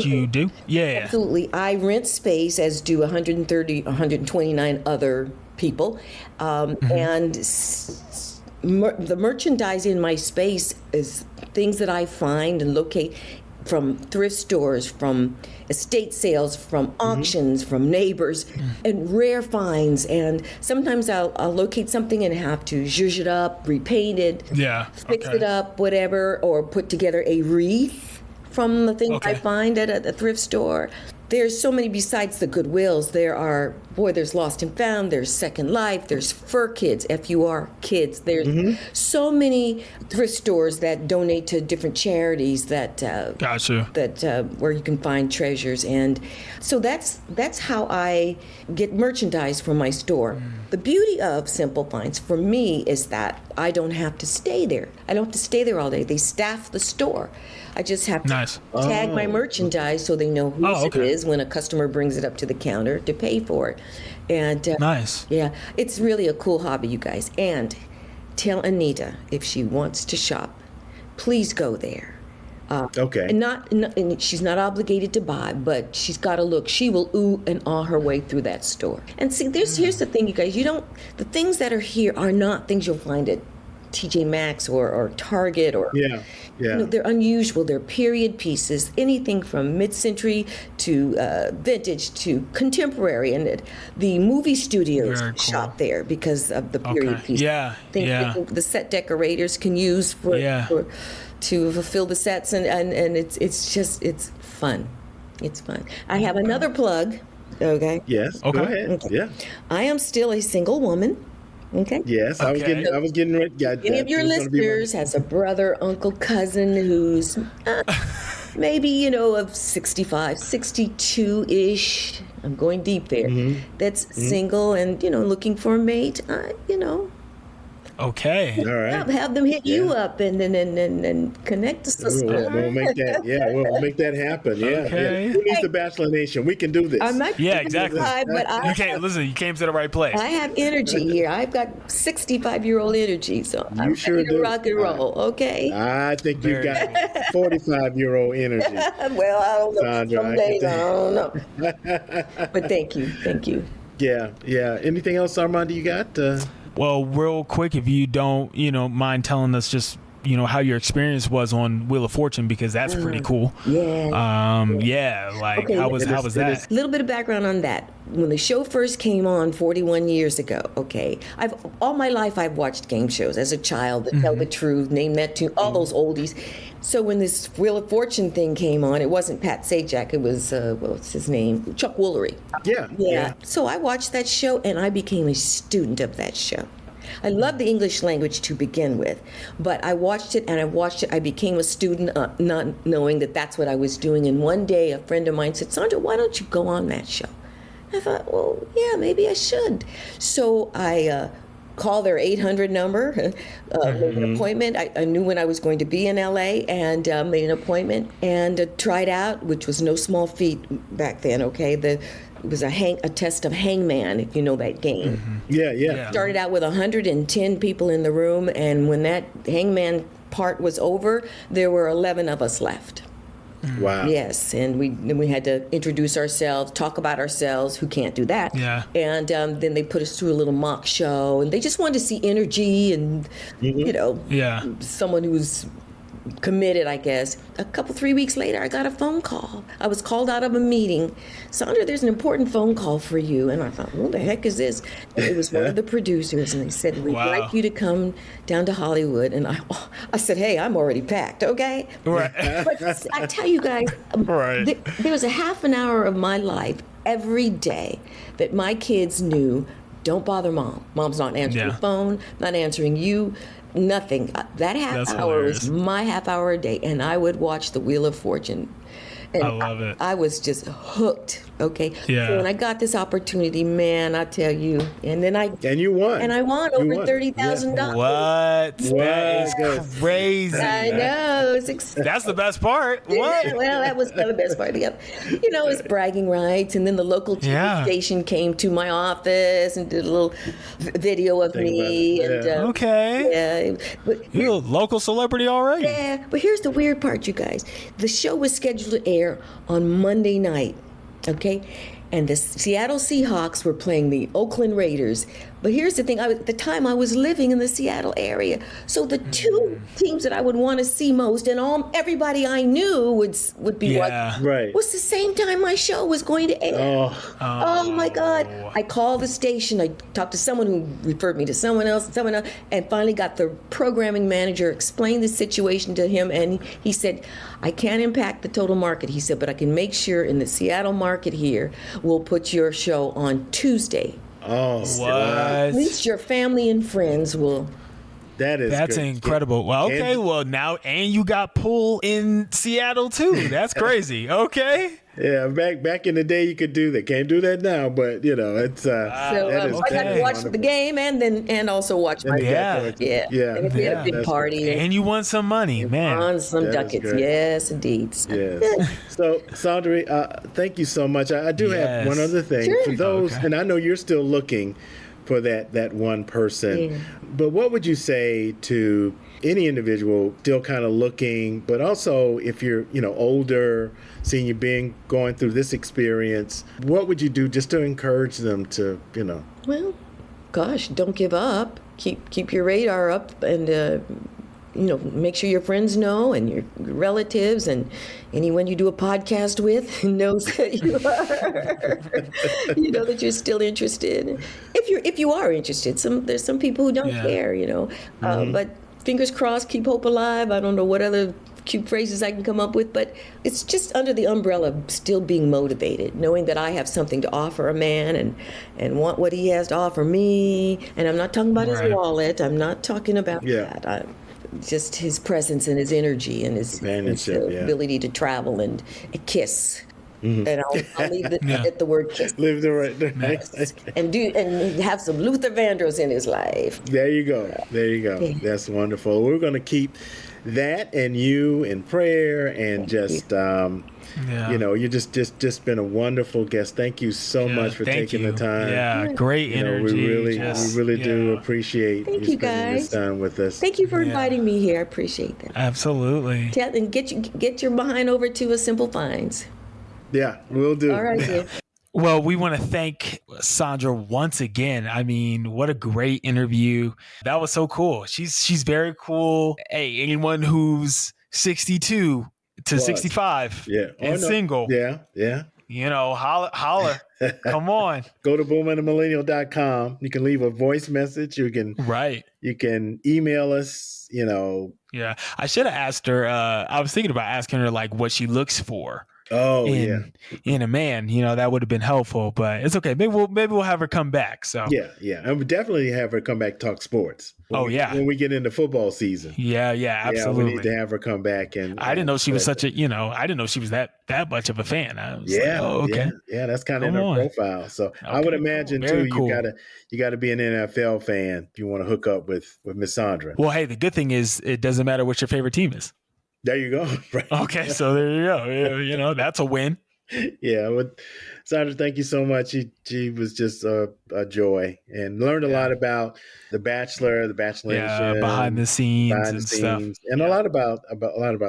you do? Yeah. Absolutely. I rent space, as do 129 other people. And the merchandise in my space is things that I find and locate from thrift stores, from estate sales, from auctions, from neighbors, and rare finds. And sometimes I'll locate something and have to zhuzh it up, repaint it, fix it up, whatever, or put together a wreath from the things I find at a thrift store. There's so many besides the Goodwills. There's Lost and Found, there's Second Life, there's Fur Kids, FUR Kids. There's so many thrift stores that donate to different charities that where you can find treasures. And so that's how I get merchandise from my store. The beauty of Simple Finds for me is that I don't have to stay there. I don't have to stay there all day. They staff the store. I just have to tag my merchandise so they know whose it is when a customer brings it up to the counter to pay for it. And yeah, it's really a cool hobby, you guys. And tell Anita if she wants to shop, please go there. And she's not obligated to buy, but she's got to look. She will ooh and ah her way through that store. And see, here's the thing, you guys. The things that are here are not things you'll find at TJ Maxx or Target or they're unusual. They're period pieces, anything from mid-century to vintage to contemporary, and the movie studios shop there because of the period pieces. The set decorators can use to fulfill the sets, and it's fun. It's fun. I have another plug. Okay. Yes. Okay. Go ahead. Okay. Yeah. I am still a single woman. Okay. Yes, I was getting ready. Any of your listeners has a brother, uncle, cousin who's maybe, of 65, 62-ish. I'm going deep there. That's single and, looking for a mate, Okay. All right. Have them hit you up and connect us. We'll make that. Yeah, we'll make that happen. Yeah. Okay. Who needs the Bachelor Nation? We can do this. I might exactly. But you came to the right place. I have energy here. I've got 65-year-old energy, so I'm ready to rock and roll. Okay. I think you've got 45-year-old energy. Well, I don't know. Sandra, Some days I don't know. But thank you. Yeah. Anything else, Armondi, you got? Well, real quick, if you don't, mind telling us just, how your experience was on Wheel of Fortune, because that's pretty cool. Yeah. How was that? A little bit of background on that. When the show first came on 41 years ago, all my life I've watched game shows as a child, Tell the Truth, Name That Tune, all those oldies. So when this Wheel of Fortune thing came on, it wasn't Pat Sajak, it was, what's his name? Chuck Woolery. Yeah. So I watched that show and I became a student of that show. I love the English language to begin with, but I watched it. I became a student, not knowing that that's what I was doing. And one day a friend of mine said, Sandra, why don't you go on that show? I thought, well, yeah, maybe I should. So I called their 800 number, made an appointment. I knew when I was going to be in LA and made an appointment and tried out, which was no small feat back then, it was a test of hangman, if you know that game. Yeah. Started out with 110 people in the room, and when that hangman part was over, there were 11 of us left. Wow. Yes, and we had to introduce ourselves, talk about ourselves. Who can't do that? Yeah. And then they put us through a little mock show, and they just wanted to see energy and someone who's committed, I guess. 3 weeks later, I got a phone call. I was called out of a meeting. Sandra, there's an important phone call for you. And I thought, what the heck is this? And it was one of the producers, and they said, we'd like you to come down to Hollywood. And I said, hey, I'm already packed, okay? Right. But I tell you guys, there was a half an hour of my life every day that my kids knew, don't bother Mom. Mom's not answering the phone, not answering you. Nothing. That half hour was my half hour a day, and I would watch the Wheel of Fortune. And I love it. I was just hooked. Okay. Yeah. So when I got this opportunity, man, I tell you, and you won. And I won over $30,000. What? That is crazy. I know. That's the best part. What? Yeah, well, that was the best part. It's bragging rights, and then the local TV station came to my office and did a little video of me. And, But You're a local celebrity already. yeah, but here's the weird part, you guys. The show was scheduled to air on Monday night, okay? And the Seattle Seahawks were playing the Oakland Raiders. But here's the thing, at the time I was living in the Seattle area. So the two teams that I would want to see most, and everybody I knew would be watching, right, was the same time my show was going to air. Oh my God. I called the station. I talked to someone who referred me to someone else, and finally got the programming manager, explained the situation to him, and he said, I can't impact the total market, he said, but I can make sure in the Seattle market here, we'll put your show on Tuesday. Oh, what? At least your family and friends will. That's good. incredible. Well, okay, well now, and you got Pool in Seattle too. That's crazy. Okay. Yeah, back in the day you could do that. Can't do that now, but it's I got to watch the game and also watch my yeah. And if we had a big party. And you won some money, man. Won some ducats. Yes, indeed. Yes. So, Sandra, thank you so much. I do have one other thing. Sure. For those, and I know you're still looking for that one person, but what would you say to any individual still kind of looking, but also if you're, older, seeing you going through this experience, what would you do just to encourage them to, Well, gosh, don't give up. Keep your radar up and, make sure your friends know and your relatives and anyone you do a podcast with knows that you are, that you're still interested. If you are interested, there's some people who don't care, but fingers crossed, keep hope alive. I don't know what other cute phrases I can come up with, but it's just under the umbrella of still being motivated, knowing that I have something to offer a man and want what he has to offer me. And I'm not talking about his wallet. I'm not talking about that. Just his presence and his energy and his ability to travel and a kiss. And I'll leave it at the word kiss. Live the right. And have some Luther Vandross in his life. There you go. Yeah. That's wonderful. We're going to keep that and you in prayer and just you're just been a wonderful guest. Thank you so much for taking the time. Yeah, great energy. We really do appreciate you spending this time with us. Thank you for inviting me here. I appreciate that. Absolutely. And get your behind over to a Simple Finds. Yeah, we'll do. All right, dear. Well, we want to thank Sandra once again. I mean, what a great interview. That was so cool. She's very cool. Hey, anyone who's 62 to 65 and single. Yeah. Holler. Come on. Go to boomandthemillennial.com. You can leave a voice message. You can email us, Yeah. I should have asked her. I was thinking about asking her like what she looks for. In a man, that would have been helpful, but it's okay. Maybe we'll have her come back. So yeah, and we definitely have her come back talk sports. When we get into football season. Yeah, absolutely. We need to have her come back and. I didn't know she was such a. I didn't know she was that much of a fan. I was okay. Yeah, that's kind of in her profile. So I would imagine too. Cool. You got to be an NFL fan if you want to hook up with Miss Sandra. Well, hey, the good thing is it doesn't matter what your favorite team is. There you go. Right. Okay, so there you go. That's a win. Yeah, Sandra, thank you so much. She was just a joy and learned a lot about the Bachelor, the Bachelor Nation, behind the scenes, stuff, and a lot about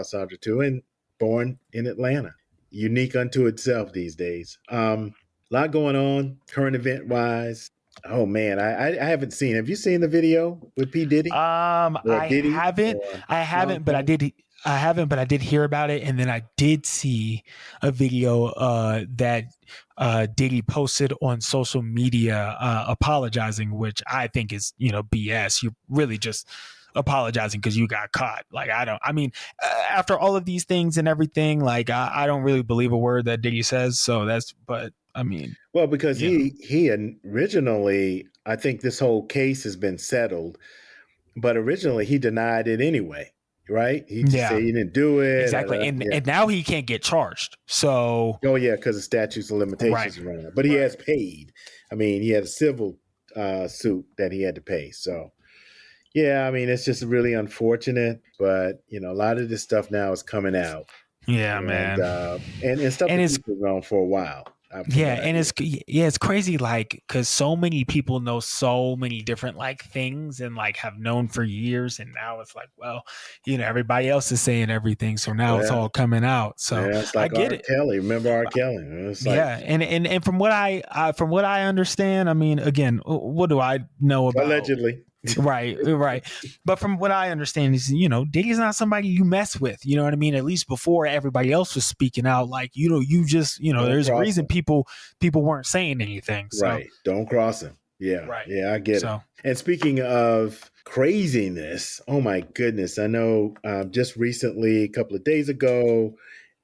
Sandra too. And born in Atlanta, unique unto itself these days. A lot going on, current event wise. Oh man, I haven't seen. Have you seen the video with P Diddy? I haven't, but I did. I haven't, but I did hear about it, and then I did see a video that Diddy posted on social media apologizing, which I think is BS. You're really just apologizing because you got caught. Like after all of these things and everything, like I don't really believe a word that Diddy says. So because he originally, I think this whole case has been settled, but originally he denied it anyway. Right? He just said he didn't do it. Exactly. And now he can't get charged. So. Oh, yeah, because the statutes of limitations are running out. But he has paid. I mean, he had a civil suit that he had to pay. So, yeah, I mean, it's just really unfortunate. But, a lot of this stuff now is coming out. Yeah, man. And stuff that's been going on for a while. Yeah, and it's crazy, like, because so many people know so many different like things and like have known for years, and now it's like, well, everybody else is saying everything, so now it's all coming out. So yeah, it's I like get R. it. Kelly. Remember R. Kelly? It's like, Yeah, and from what I understand, I mean, again, what do I know about? allegedly. Right. But from what I understand is, Diddy's not somebody you mess with. You know what I mean? At least before everybody else was speaking out, like, you just, Don't there's a cross reason him. people weren't saying anything. So, Right. Don't cross him. Yeah. right. Yeah, I get it. So, And speaking of craziness, oh my goodness. I know just recently, a couple of days ago,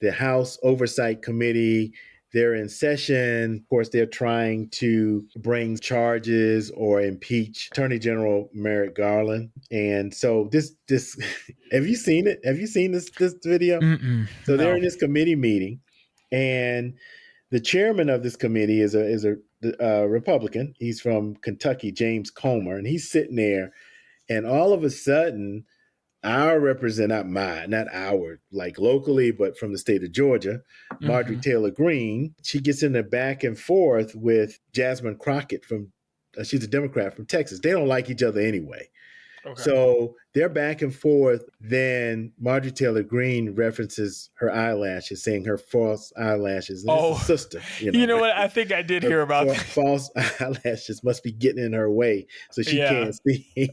the House Oversight Committee, they're in session. Of course, they're trying to bring charges or impeach Attorney General Merrick Garland. And so this have you seen it? Have you seen this video? So they're no. in this committee meeting, and the chairman of this committee is a Republican. He's from Kentucky, James Comer, and he's sitting there. And all of a sudden, our representative, not our, like locally, but from the state of Georgia, Marjorie Taylor Greene, she gets in the back and forth with Jasmine Crockett she's a Democrat from Texas. They don't like each other anyway. Okay. So they're back and forth. Then Marjorie Taylor Greene references her eyelashes, saying her false eyelashes. And it's a sister. You know what? I think I did hear about that. False eyelashes must be getting in her way, so she can't see.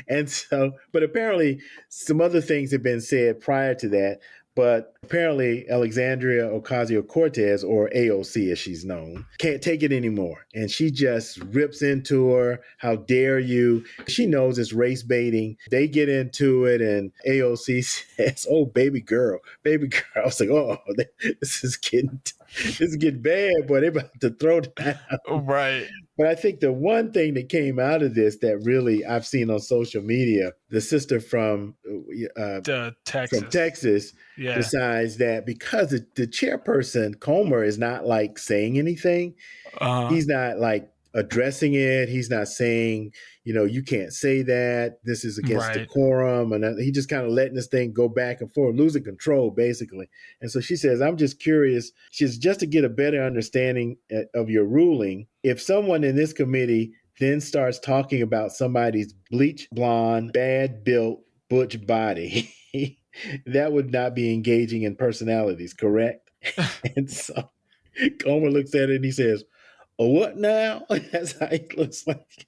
And so, but apparently some other things have been said prior to that. But apparently Alexandria Ocasio-Cortez, or AOC as she's known, can't take it anymore. And she just rips into her. How dare you? She knows it's race baiting. They get into it, and AOC says, "Oh, baby girl. I was like, oh, this is getting bad, boy. They're about to throw down. Right. But I think the one thing that came out of this that really I've seen on social media, the sister from Texas decides that because the chairperson, Comer, is not like saying anything. He's not like addressing it. He's not saying, you can't say that. This is against decorum. And he just kind of letting this thing go back and forth, losing control, basically. And so she says, I'm just curious. She's just to get a better understanding of your ruling. If someone in this committee then starts talking about somebody's bleach blonde, bad built, butch body, that would not be engaging in personalities, correct? And so Comer looks at it and he says, "Oh, what now?" That's how it looks like.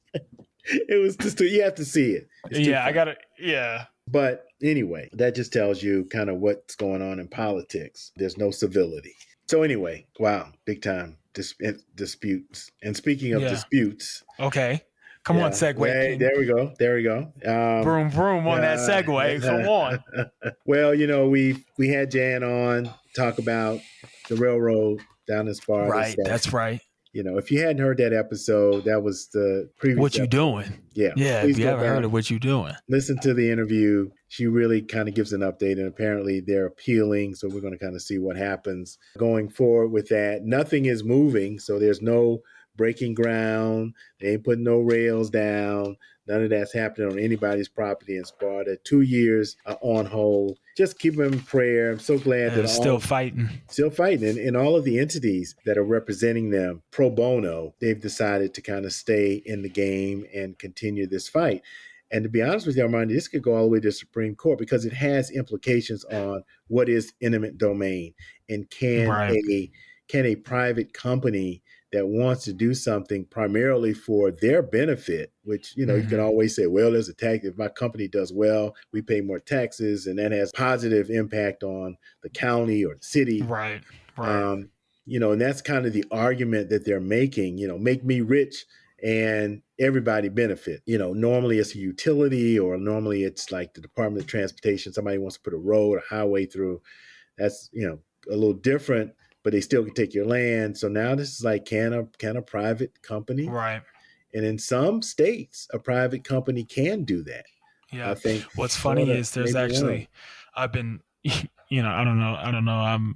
It was just you have to see it. I got it. Yeah. But anyway, that just tells you kind of what's going on in politics. There's no civility. So anyway, wow, big time disputes. And speaking of disputes. Okay. Come on, segue. Hey, there we go. Vroom, vroom on that segue. Come on. Well, we had Jan on talk about the railroad down in Sparta. Right, that's right. If you hadn't heard that episode, that was the previous What You Doing? Yeah. If you haven't heard of What You Doing. Listen to the interview. She really kind of gives an update, and apparently they're appealing, so we're going to kind of see what happens going forward with that. Nothing is moving, so there's no breaking ground. They ain't putting no rails down. None of that's happening on anybody's property in Sparta. 2 years on hold. Just keep them in prayer. I'm so glad that still fighting. And all of the entities that are representing them pro bono, they've decided to kind of stay in the game and continue this fight. And to be honest with you, Armondi, this could go all the way to the Supreme Court because it has implications on what is eminent domain, and can a private company that wants to do something primarily for their benefit, which, you can always say, well, there's a tax. If my company does well, we pay more taxes, and that has positive impact on the county or the city. Right. And that's kind of the argument that they're making, make me rich and everybody benefit. Normally it's a utility, or normally it's like the Department of Transportation. Somebody wants to put a road, a highway through. That's, a little different, but they still can take your land. So now this is like, can a private company? Right. And in some states, a private company can do that. Yeah. I think what's funny is there's actually, I've been, I don't know.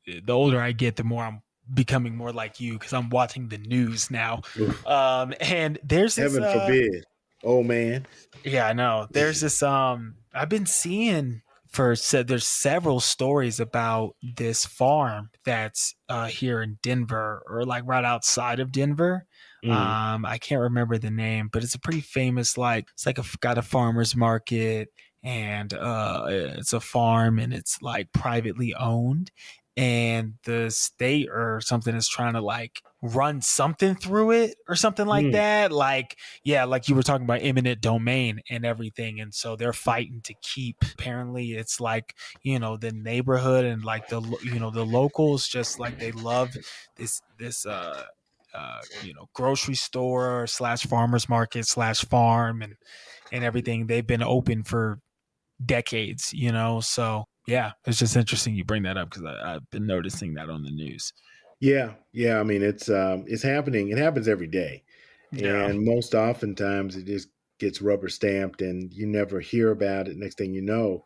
The older I get, the more I'm becoming more like you, because I'm watching the news now. And there's this, heaven forbid, old man. Yeah, I know. There's this, I've been seeing there's several stories about this farm that's here in Denver, or like right outside of Denver. I can't remember the name, but it's a pretty famous, like, it's like got a farmer's market, and it's a farm, and it's like privately owned, and the state or something is trying to like run something through it or something like that. Like, yeah, like you were talking about eminent domain and everything. And so they're fighting to keep, apparently it's like, the neighborhood and like the locals, just like they love this grocery store slash farmers market slash farm and everything. They've been open for decades, so yeah, it's just interesting you bring that up, because I've been noticing that on the news. Yeah, yeah. I mean, it's happening. It happens every day, Yeah. and most oftentimes it just gets rubber stamped, and you never hear about it. Next thing you know,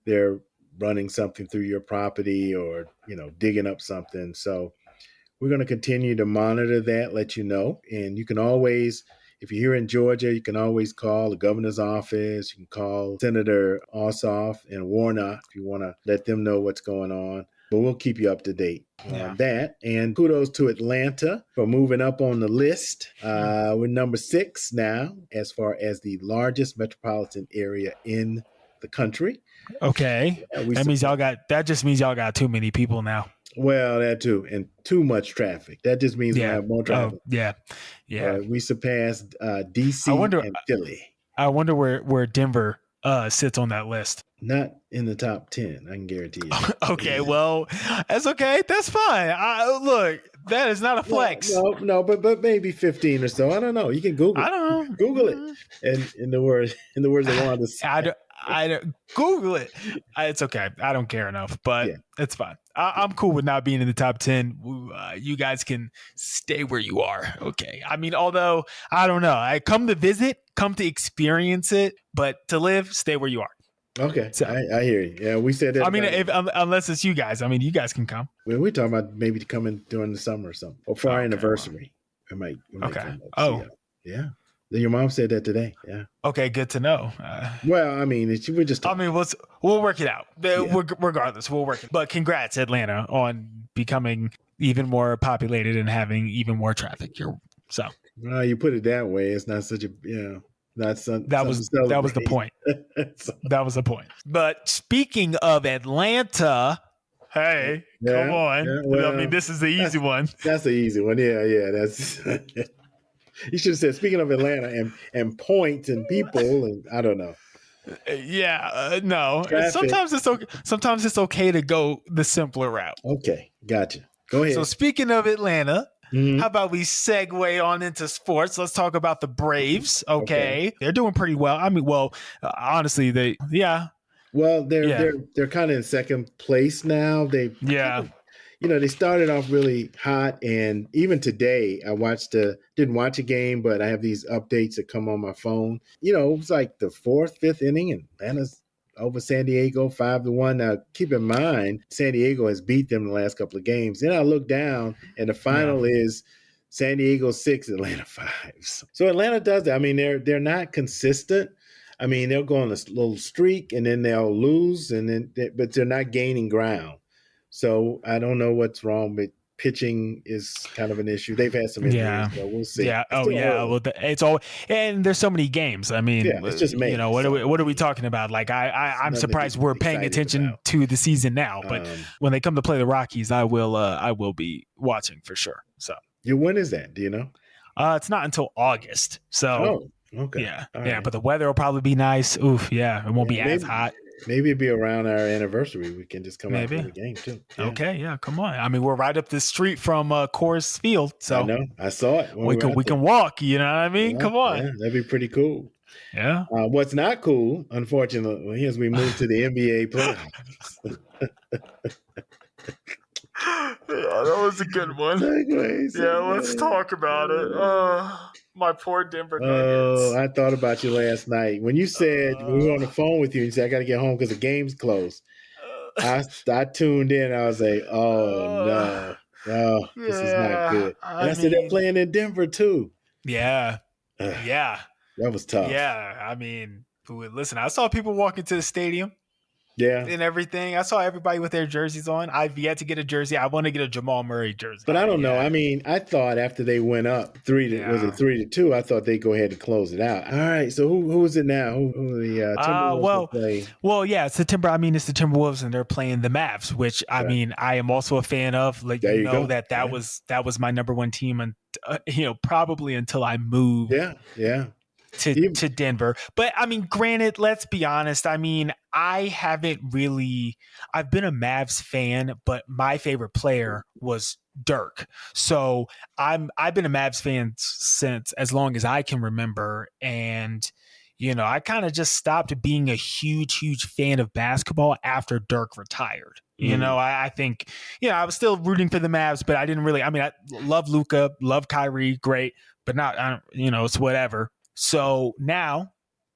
they're running something through your property, or digging up something. So we're going to continue to monitor that, let you know, and you can always. If you're here in Georgia, you can always call the governor's office. You can call Senator Ossoff and Warnock if you want to let them know what's going on. But we'll keep you up to date on that. And kudos to Atlanta for moving up on the list. We're number 6 now as far as the largest metropolitan area in the country. Okay. Yeah, that just means y'all got too many people now. Well, that too. And too much traffic. That just means we'll have more traffic. Oh, yeah. Yeah. We surpassed DC and Philly. I wonder where Denver sits on that list. Not in the top 10, I can guarantee you. Okay, well, that's okay. That's fine. Look, that is not a flex. No, but maybe 15 or so. I don't know. You can Google it. I don't know. Google it. And in the words I wanted to say. I don't Google it. It's okay. I don't care enough, but it's fine. I'm cool with not being in the top 10. You guys can stay where you are. Okay. I mean, although I don't know, I come to visit, come to experience it, but to live, stay where you are. Okay. So, I hear you. Yeah, we said that. I mean, unless it's you guys. I mean, you guys can come. We're talking about maybe coming during the summer or something, or for our anniversary. Well. We might come up. Yeah. Your mom said that today. Yeah. Okay, good to know. Well, I mean, we're just talking. I mean, we'll work it out. Regardless, we'll work it. But congrats, Atlanta, on becoming even more populated and having even more traffic. Well, you put it that way. It's not such a that was the point. That was the point. But speaking of Atlanta, hey, come on. Yeah, well, I mean, this is the easy one. That's the easy one. Yeah. That's. You should have said, speaking of Atlanta and points and people, and I don't know. Yeah, no. Traffic. Sometimes it's okay to go the simpler route. Okay, gotcha. Go ahead. So speaking of Atlanta, how about we segue on into sports? Let's talk about the Braves. Okay. They're doing pretty well. I mean, honestly, Well, they're kind of in second place now. They started off really hot, and even today, didn't watch a game, but I have these updates that come on my phone. It was like the 4th, 5th inning, and Atlanta's over San Diego 5-1. Now, keep in mind, San Diego has beat them the last couple of games. Then I look down, and the final is San Diego 6, Atlanta 5. So Atlanta does that. I mean, they're not consistent. I mean, they'll go on a little streak, and then they'll lose, but they're not gaining ground. So I don't know what's wrong, but pitching is kind of an issue. They've had some injuries, so we'll see. Yeah. Well, it's all, and there's so many games. I mean, it's just May, what are we talking about? Like, I'm surprised we're paying attention to the season now. But when they come to play the Rockies, I will be watching for sure. So when is that? Do you know? It's not until August. So okay. Yeah. Right. But the weather will probably be nice. Oof. Yeah. It won't be as hot. Maybe it'd be around our anniversary. We can just come out to the game too. Yeah. Okay, yeah, come on. I mean, we're right up the street from Coors Field, so I know. I saw it. We can walk. You know what I mean? Come on. Yeah, that'd be pretty cool. Yeah. What's not cool, unfortunately, is we move to the NBA playoffs. That was a good one. Let's talk about it. My poor Denver Nuggets. Oh, I thought about you last night. When you said, when we were on the phone with you, and you said, I got to get home because the game's closed. I tuned in. I was like, oh, no. This is not good. And I said, they're playing in Denver, too. Yeah. Yeah. That was tough. Yeah. I mean, listen, I saw people walk into the stadium. Yeah. and everything. I saw everybody with their jerseys on. I've yet to get a jersey. I want to get a Jamal Murray jersey. But I don't know. Yeah. I mean, I thought after they went up was it 3-2? I thought they'd go ahead and close it out. All right. So who is it now? Who the Timberwolves will play? Yeah, it's the Timberwolves, and they're playing the Mavs, which I mean, I am also a fan of. Like, there you go. that was my number one team, and probably until I moved. Yeah. To Denver. But I mean, granted, let's be honest. I mean, I've been a Mavs fan, but my favorite player was Dirk. So I've been a Mavs fan since as long as I can remember. And, I kind of just stopped being a huge fan of basketball after Dirk retired. I think, I was still rooting for the Mavs, but I didn't really, I love Luka, love Kyrie, great, but not, it's whatever. So now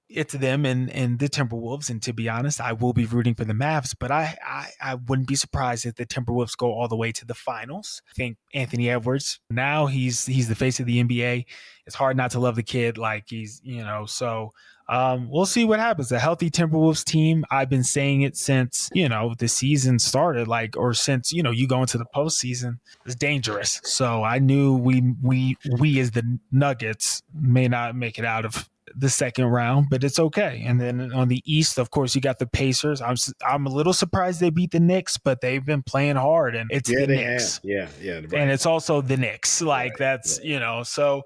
it's them and the Timberwolves. And to be honest, I will be rooting for the Mavs, but I wouldn't be surprised if the Timberwolves go all the way to the finals. I think Anthony Edwards, now he's the face of the NBA. It's hard not to love the kid. Like he's, so we'll see what happens. A healthy Timberwolves team. I've been saying it since, the season started, or since, you go into the postseason, it's dangerous. So I knew we as the Nuggets may not make it out of the second round, but it's okay. And then on the East, of course, you got the Pacers. I'm a little surprised they beat the Knicks, but they've been playing hard, and it's the Knicks. Yeah. Right. And it's also the Knicks. That's so.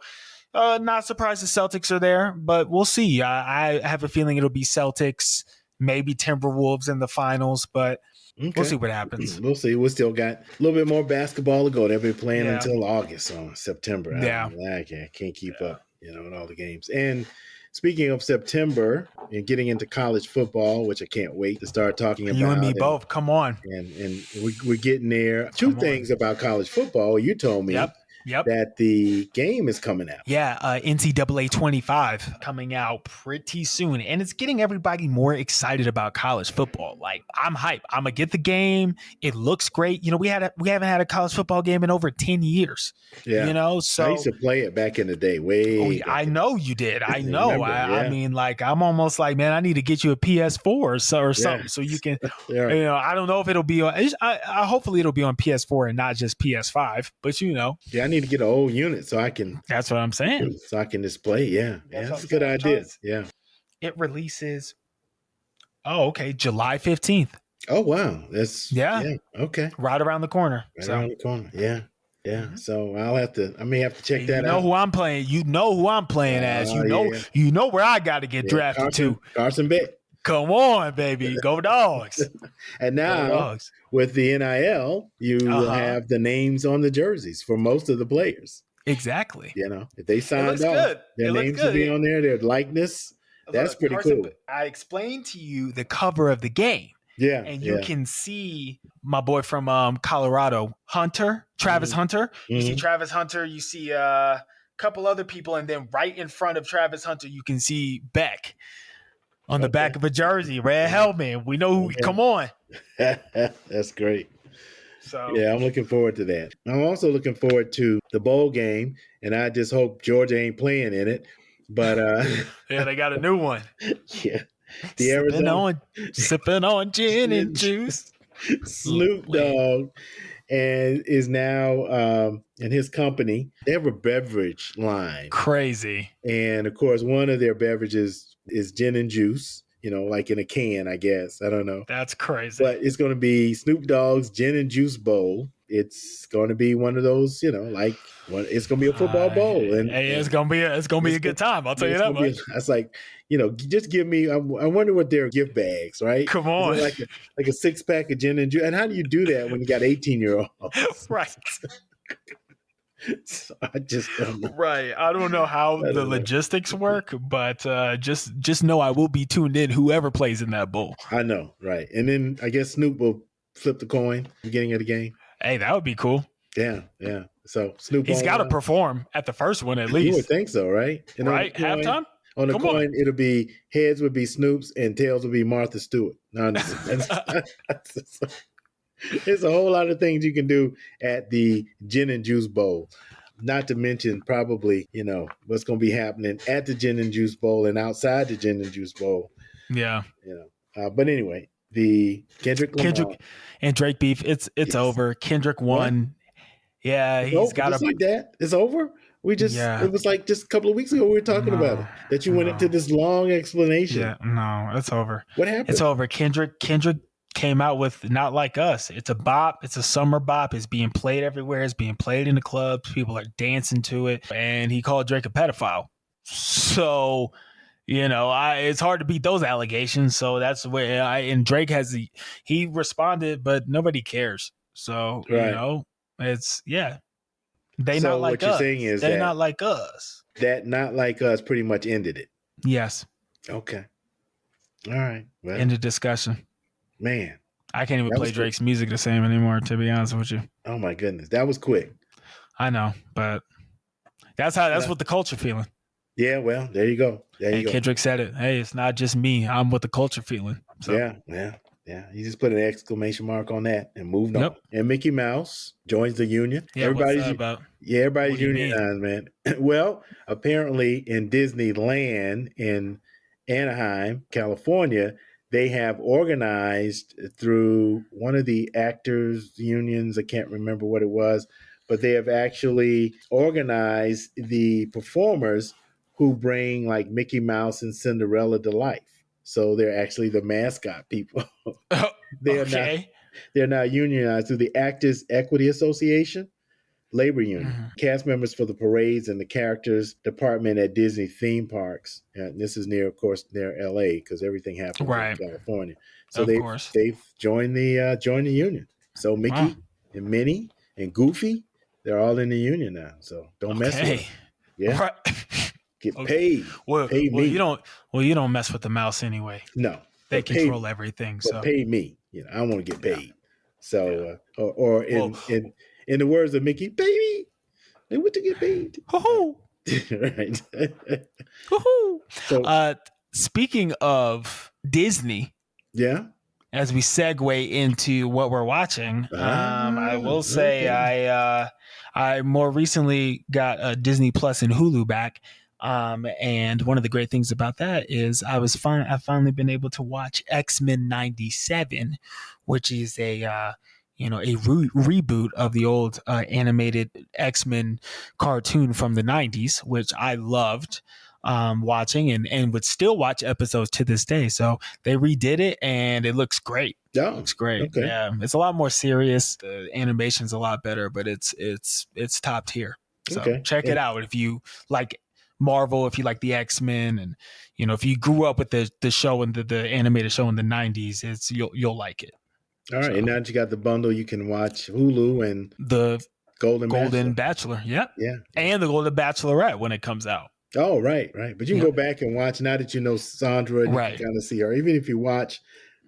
Not surprised the Celtics are there, but we'll see. I have a feeling it'll be Celtics, maybe Timberwolves in the finals, but we'll see what happens. We'll see. We still got a little bit more basketball to go. They'll be playing until August or September. I can't keep up, in all the games. And speaking of September and getting into college football, which I can't wait to start talking about. You and me both. Come on. And we're getting there. Two things about college football. You told me. Yep. That the game is coming out. Yeah, NCAA 25 coming out pretty soon. And it's getting everybody more excited about college football. Like, I'm hyped. I'm going to get the game. It looks great. We haven't had a college football game in over 10 years. Yeah. So I used to play it back in the day. I know you did. I know. I mean, like, I'm almost like, man, I need to get you a PS4 or something so you can, I don't know if it'll be on, hopefully it'll be on PS4 and not just PS5, but Yeah, I need to get an old unit so I can. That's what I'm saying. So I can display. Yeah, that's a good idea. Yeah. It releases. Oh, okay, July 15th. Oh wow, that's okay. Right around the corner. Around the corner. Yeah. Mm-hmm. So I may have to check that out. You know who I'm playing. You know who I'm playing as. You know where I got to get drafted to. Carson Beck. Come on, baby. Go Dogs. And now, with the NIL, you have the names on the jerseys for most of the players. Exactly. If they signed off, their names will be on there, their likeness. That's pretty cool. I explained to you the cover of the game. Yeah. And you can see my boy from Colorado, Travis Hunter. You see Travis Hunter. You see a couple other people. And then right in front of Travis Hunter, you can see Beck. On the back of a jersey, red helmet. We know who. Come on. That's great. So yeah, I'm looking forward to that. I'm also looking forward to the bowl game, and I just hope Georgia ain't playing in it. But yeah, they got a new one. Yeah, sipping on gin and juice. Snoop Dogg and is now and his company. They have a beverage line. Crazy. And of course, one of their beverages is gin and juice, like in a can, I guess. I don't know. That's crazy. But it's going to be Snoop Dogg's gin and juice bowl. It's going to be one of those, it's going to be a football bowl. And it's going to be a good time. I'll tell you that much. That's like, just give me, I wonder what their gift bags, right? Come on. Like a 6-pack of gin and juice. And how do you do that when you got 18-year-olds? Right. So I just don't know. Right. I don't know how the logistics work, but just know I will be tuned in whoever plays in that bowl. I know. Right. And then I guess Snoop will flip the coin beginning of the game. Hey, that would be cool. Yeah. So Snoop, he's got to perform at the first one at least. You would think so, right? And right. Halftime? On the coin, it'll be heads would be Snoop's and tails would be Martha Stewart. No, there's a whole lot of things you can do at the gin and juice bowl. Not to mention probably, what's going to be happening at the gin and juice bowl and outside the gin and juice bowl. Yeah. But anyway, the Kendrick Lamar. Kendrick and Drake beef. It's Yes. over. Kendrick What? won. Yeah, It's he's over, got just a like that. It's over. yeah. It was like just a couple of weeks ago we were talking about it. No, That you went into no. this long explanation. Yeah, no, it's over. What happened? It's over. Kendrick came out with Not Like Us. It's a bop. It's a summer bop. It's being played everywhere. It's being played in the clubs. People are dancing to it. And he called Drake a pedophile. So, it's hard to beat those allegations. So that's where and Drake he responded, but nobody cares. So, Right. it's, yeah. They So not like what you're us. saying is They that not like us. that Not Like Us pretty much ended it. Yes. Okay. All right. Well, End of discussion. man. I can't even That play was Drake's music the same anymore, to be honest with you. Oh my goodness. That was quick. I know, but that's what the culture feeling. Yeah, well, there you go. There you go. Kendrick said it. Hey, it's not just me. I'm what the culture feeling. So. Yeah. You just put an exclamation mark on that and moved on. Yep. And Mickey Mouse joins the union. Yeah, what's that about? Yeah, everybody's What do you mean? unionized, man. Well, apparently in Disneyland in Anaheim, California, they have organized through one of the actors' unions. I can't remember what it was, but they have actually organized the performers who bring like Mickey Mouse and Cinderella to life. So they're actually the mascot people. Okay. They're now unionized through the Actors Equity Association, labor union. Mm-hmm. Cast members for the parades and the characters department at Disney theme parks. And this is near LA because everything happens in California. So they've joined the union. So Mickey and Minnie and Goofy, they're all in the union now. So don't mess with them. Yeah. Right. Get paid. Pay me. You don't mess with the mouse anyway. No. They control everything. So pay me. I want to get paid. So or in the words of Mickey, baby, they want to get paid. Right. So speaking of Disney, yeah. As we segue into what we're watching, I will say I more recently got Disney Plus and Hulu back. And one of the great things about that is I've finally been able to watch X-Men 97, which is a reboot of the old animated X-Men cartoon from the 90s, which I loved watching and would still watch episodes to this day. So they redid it and it looks great. Oh, it looks great. Okay. Yeah, it's a lot more serious. The animation's a lot better, but it's top tier. So check it out if you like Marvel, if you like the X-Men, and if you grew up with the show and the animated show in the 90s, you'll like it. All right, and now that you got the bundle, you can watch Hulu and the Golden Bachelor. Yep. Yeah. And the Golden Bachelorette when it comes out. Oh, right. But you can go back and watch now that you know Sandra and you can kind of see her, even if you watch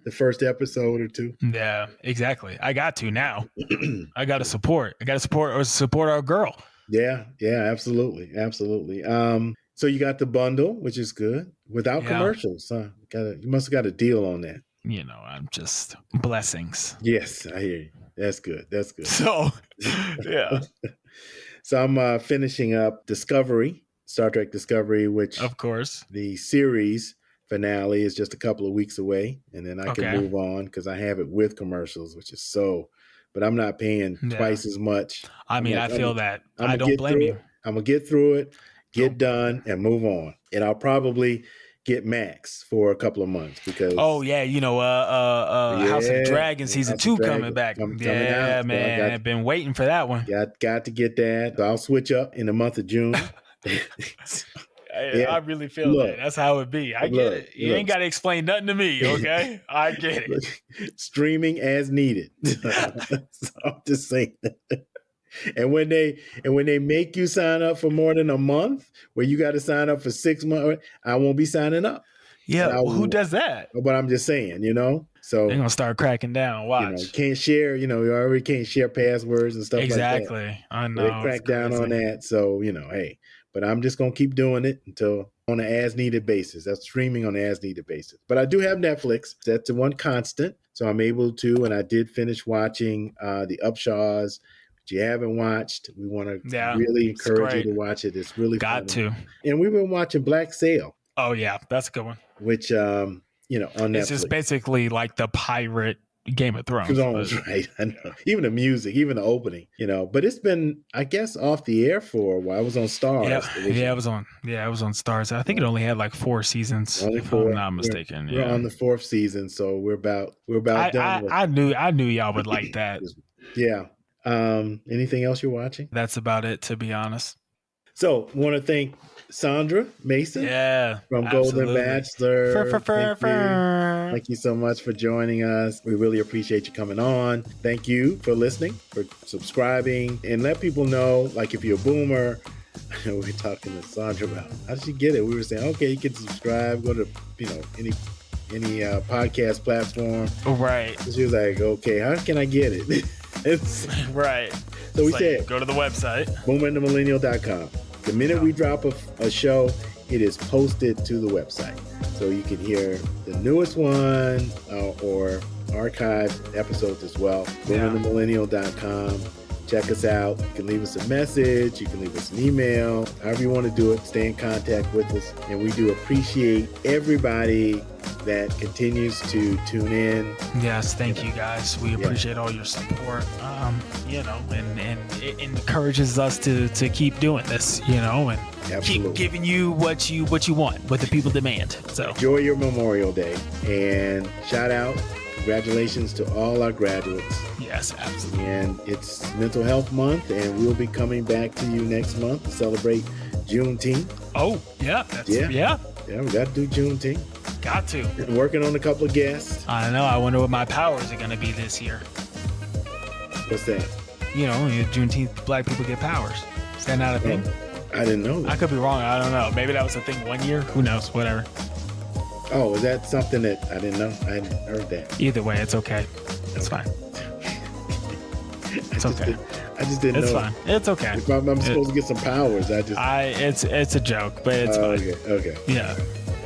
the first episode or two. Yeah, exactly. I got to now. I got to support our girl. Yeah, absolutely. So you got the bundle, which is good, without commercials. Huh? You must have got a deal on that. I'm just blessings. Yes, I hear you. That's good. So, yeah. So I'm finishing up Star Trek Discovery, which of course the series finale is just a couple of weeks away, and then I can move on because I have it with commercials, which is but I'm not paying twice as much. I mean, I feel that. I don't blame you. I'm going to get through it, get done, and move on. And I'll probably get Max for a couple of months because... Oh, yeah. House of the Dragon Season 2 coming back. Coming out, man. I've been waiting for that one. Got to get that. So I'll switch up in the month of June. I really feel that. That's how it be. I get it. You ain't got to explain nothing to me, okay? I get it. Streaming as needed. So I'm just saying. And when they make you sign up for more than a month, where you got to sign up for 6 months, I won't be signing up. Yeah, who does that? But I'm just saying, So they're gonna start cracking down. Watch. Can't share. You already can't share passwords and stuff like that. Exactly. I know. They crack down on that. So hey. But I'm just going to keep doing it until on an as-needed basis. That's streaming on an as-needed basis. But I do have Netflix. That's the one constant. So I'm able to, and I did finish watching The Upshaws, which you haven't watched. We want to really encourage you to watch it. It's really got funny. to. And we've been watching Black Sail. Oh, yeah. That's a good one. Which on Netflix. It's just basically like the pirate Game of Thrones. Right. I know. Even the music, even the opening, but it's been, I guess, off the air for a while. I was on Stars. Yeah, it was on Stars. I think it only had like 4 seasons, if I'm not mistaken. We're on the 4th season, so we're about done. I knew y'all would like that. Yeah. Anything else you're watching? That's about it, to be honest. So, want to thank Sandra Mason from absolutely. Golden Bachelor. Thank you so much for joining us. We really appreciate you coming on. Thank you for listening, for subscribing, and let people know, like if you're a boomer, we were talking to Sandra about how did she get it? We were saying, okay, you can subscribe, go to any podcast platform. Right. So she was like, okay, how can I get it? Right. So we said, go to the website, boomerandthemillennial.com. The minute we drop a show, it is posted to the website. So you can hear the newest one or archived episodes as well. boomerandthemillennial.com. Check us out. You can leave us a message. You can leave us an email. However you want to do it, stay in contact with us. And we do appreciate everybody that continues to tune in. Yes, thank you guys. We appreciate all your support. And it encourages us to keep doing this, and Absolutely. keep giving you what you want, what the people demand. So enjoy your Memorial Day, and shout out, congratulations to all our graduates. Yes, absolutely. And it's Mental Health Month, and we'll be coming back to you next month to celebrate Juneteenth. Oh, yeah. Yeah, we got to do Juneteenth. Got to. Been working on a couple of guests. I know. I wonder what my powers are going to be this year. What's that? Juneteenth, black people get powers. Is that not a thing? I didn't know that. I could be wrong. I don't know. Maybe that was a thing one year. Who knows? Whatever. Oh, is that something that I didn't know? I hadn't heard that. Either way, it's okay. It's fine. It's okay. I just didn't know. It's fine. It's okay. If I'm supposed to get some powers, it's a joke, but it's fine. Okay. Yeah.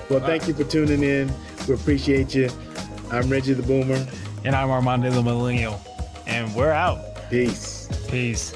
Well, thank you for tuning in. We appreciate you. I'm Reggie the Boomer. And I'm Armondi the Millennial. And we're out. Peace. Peace.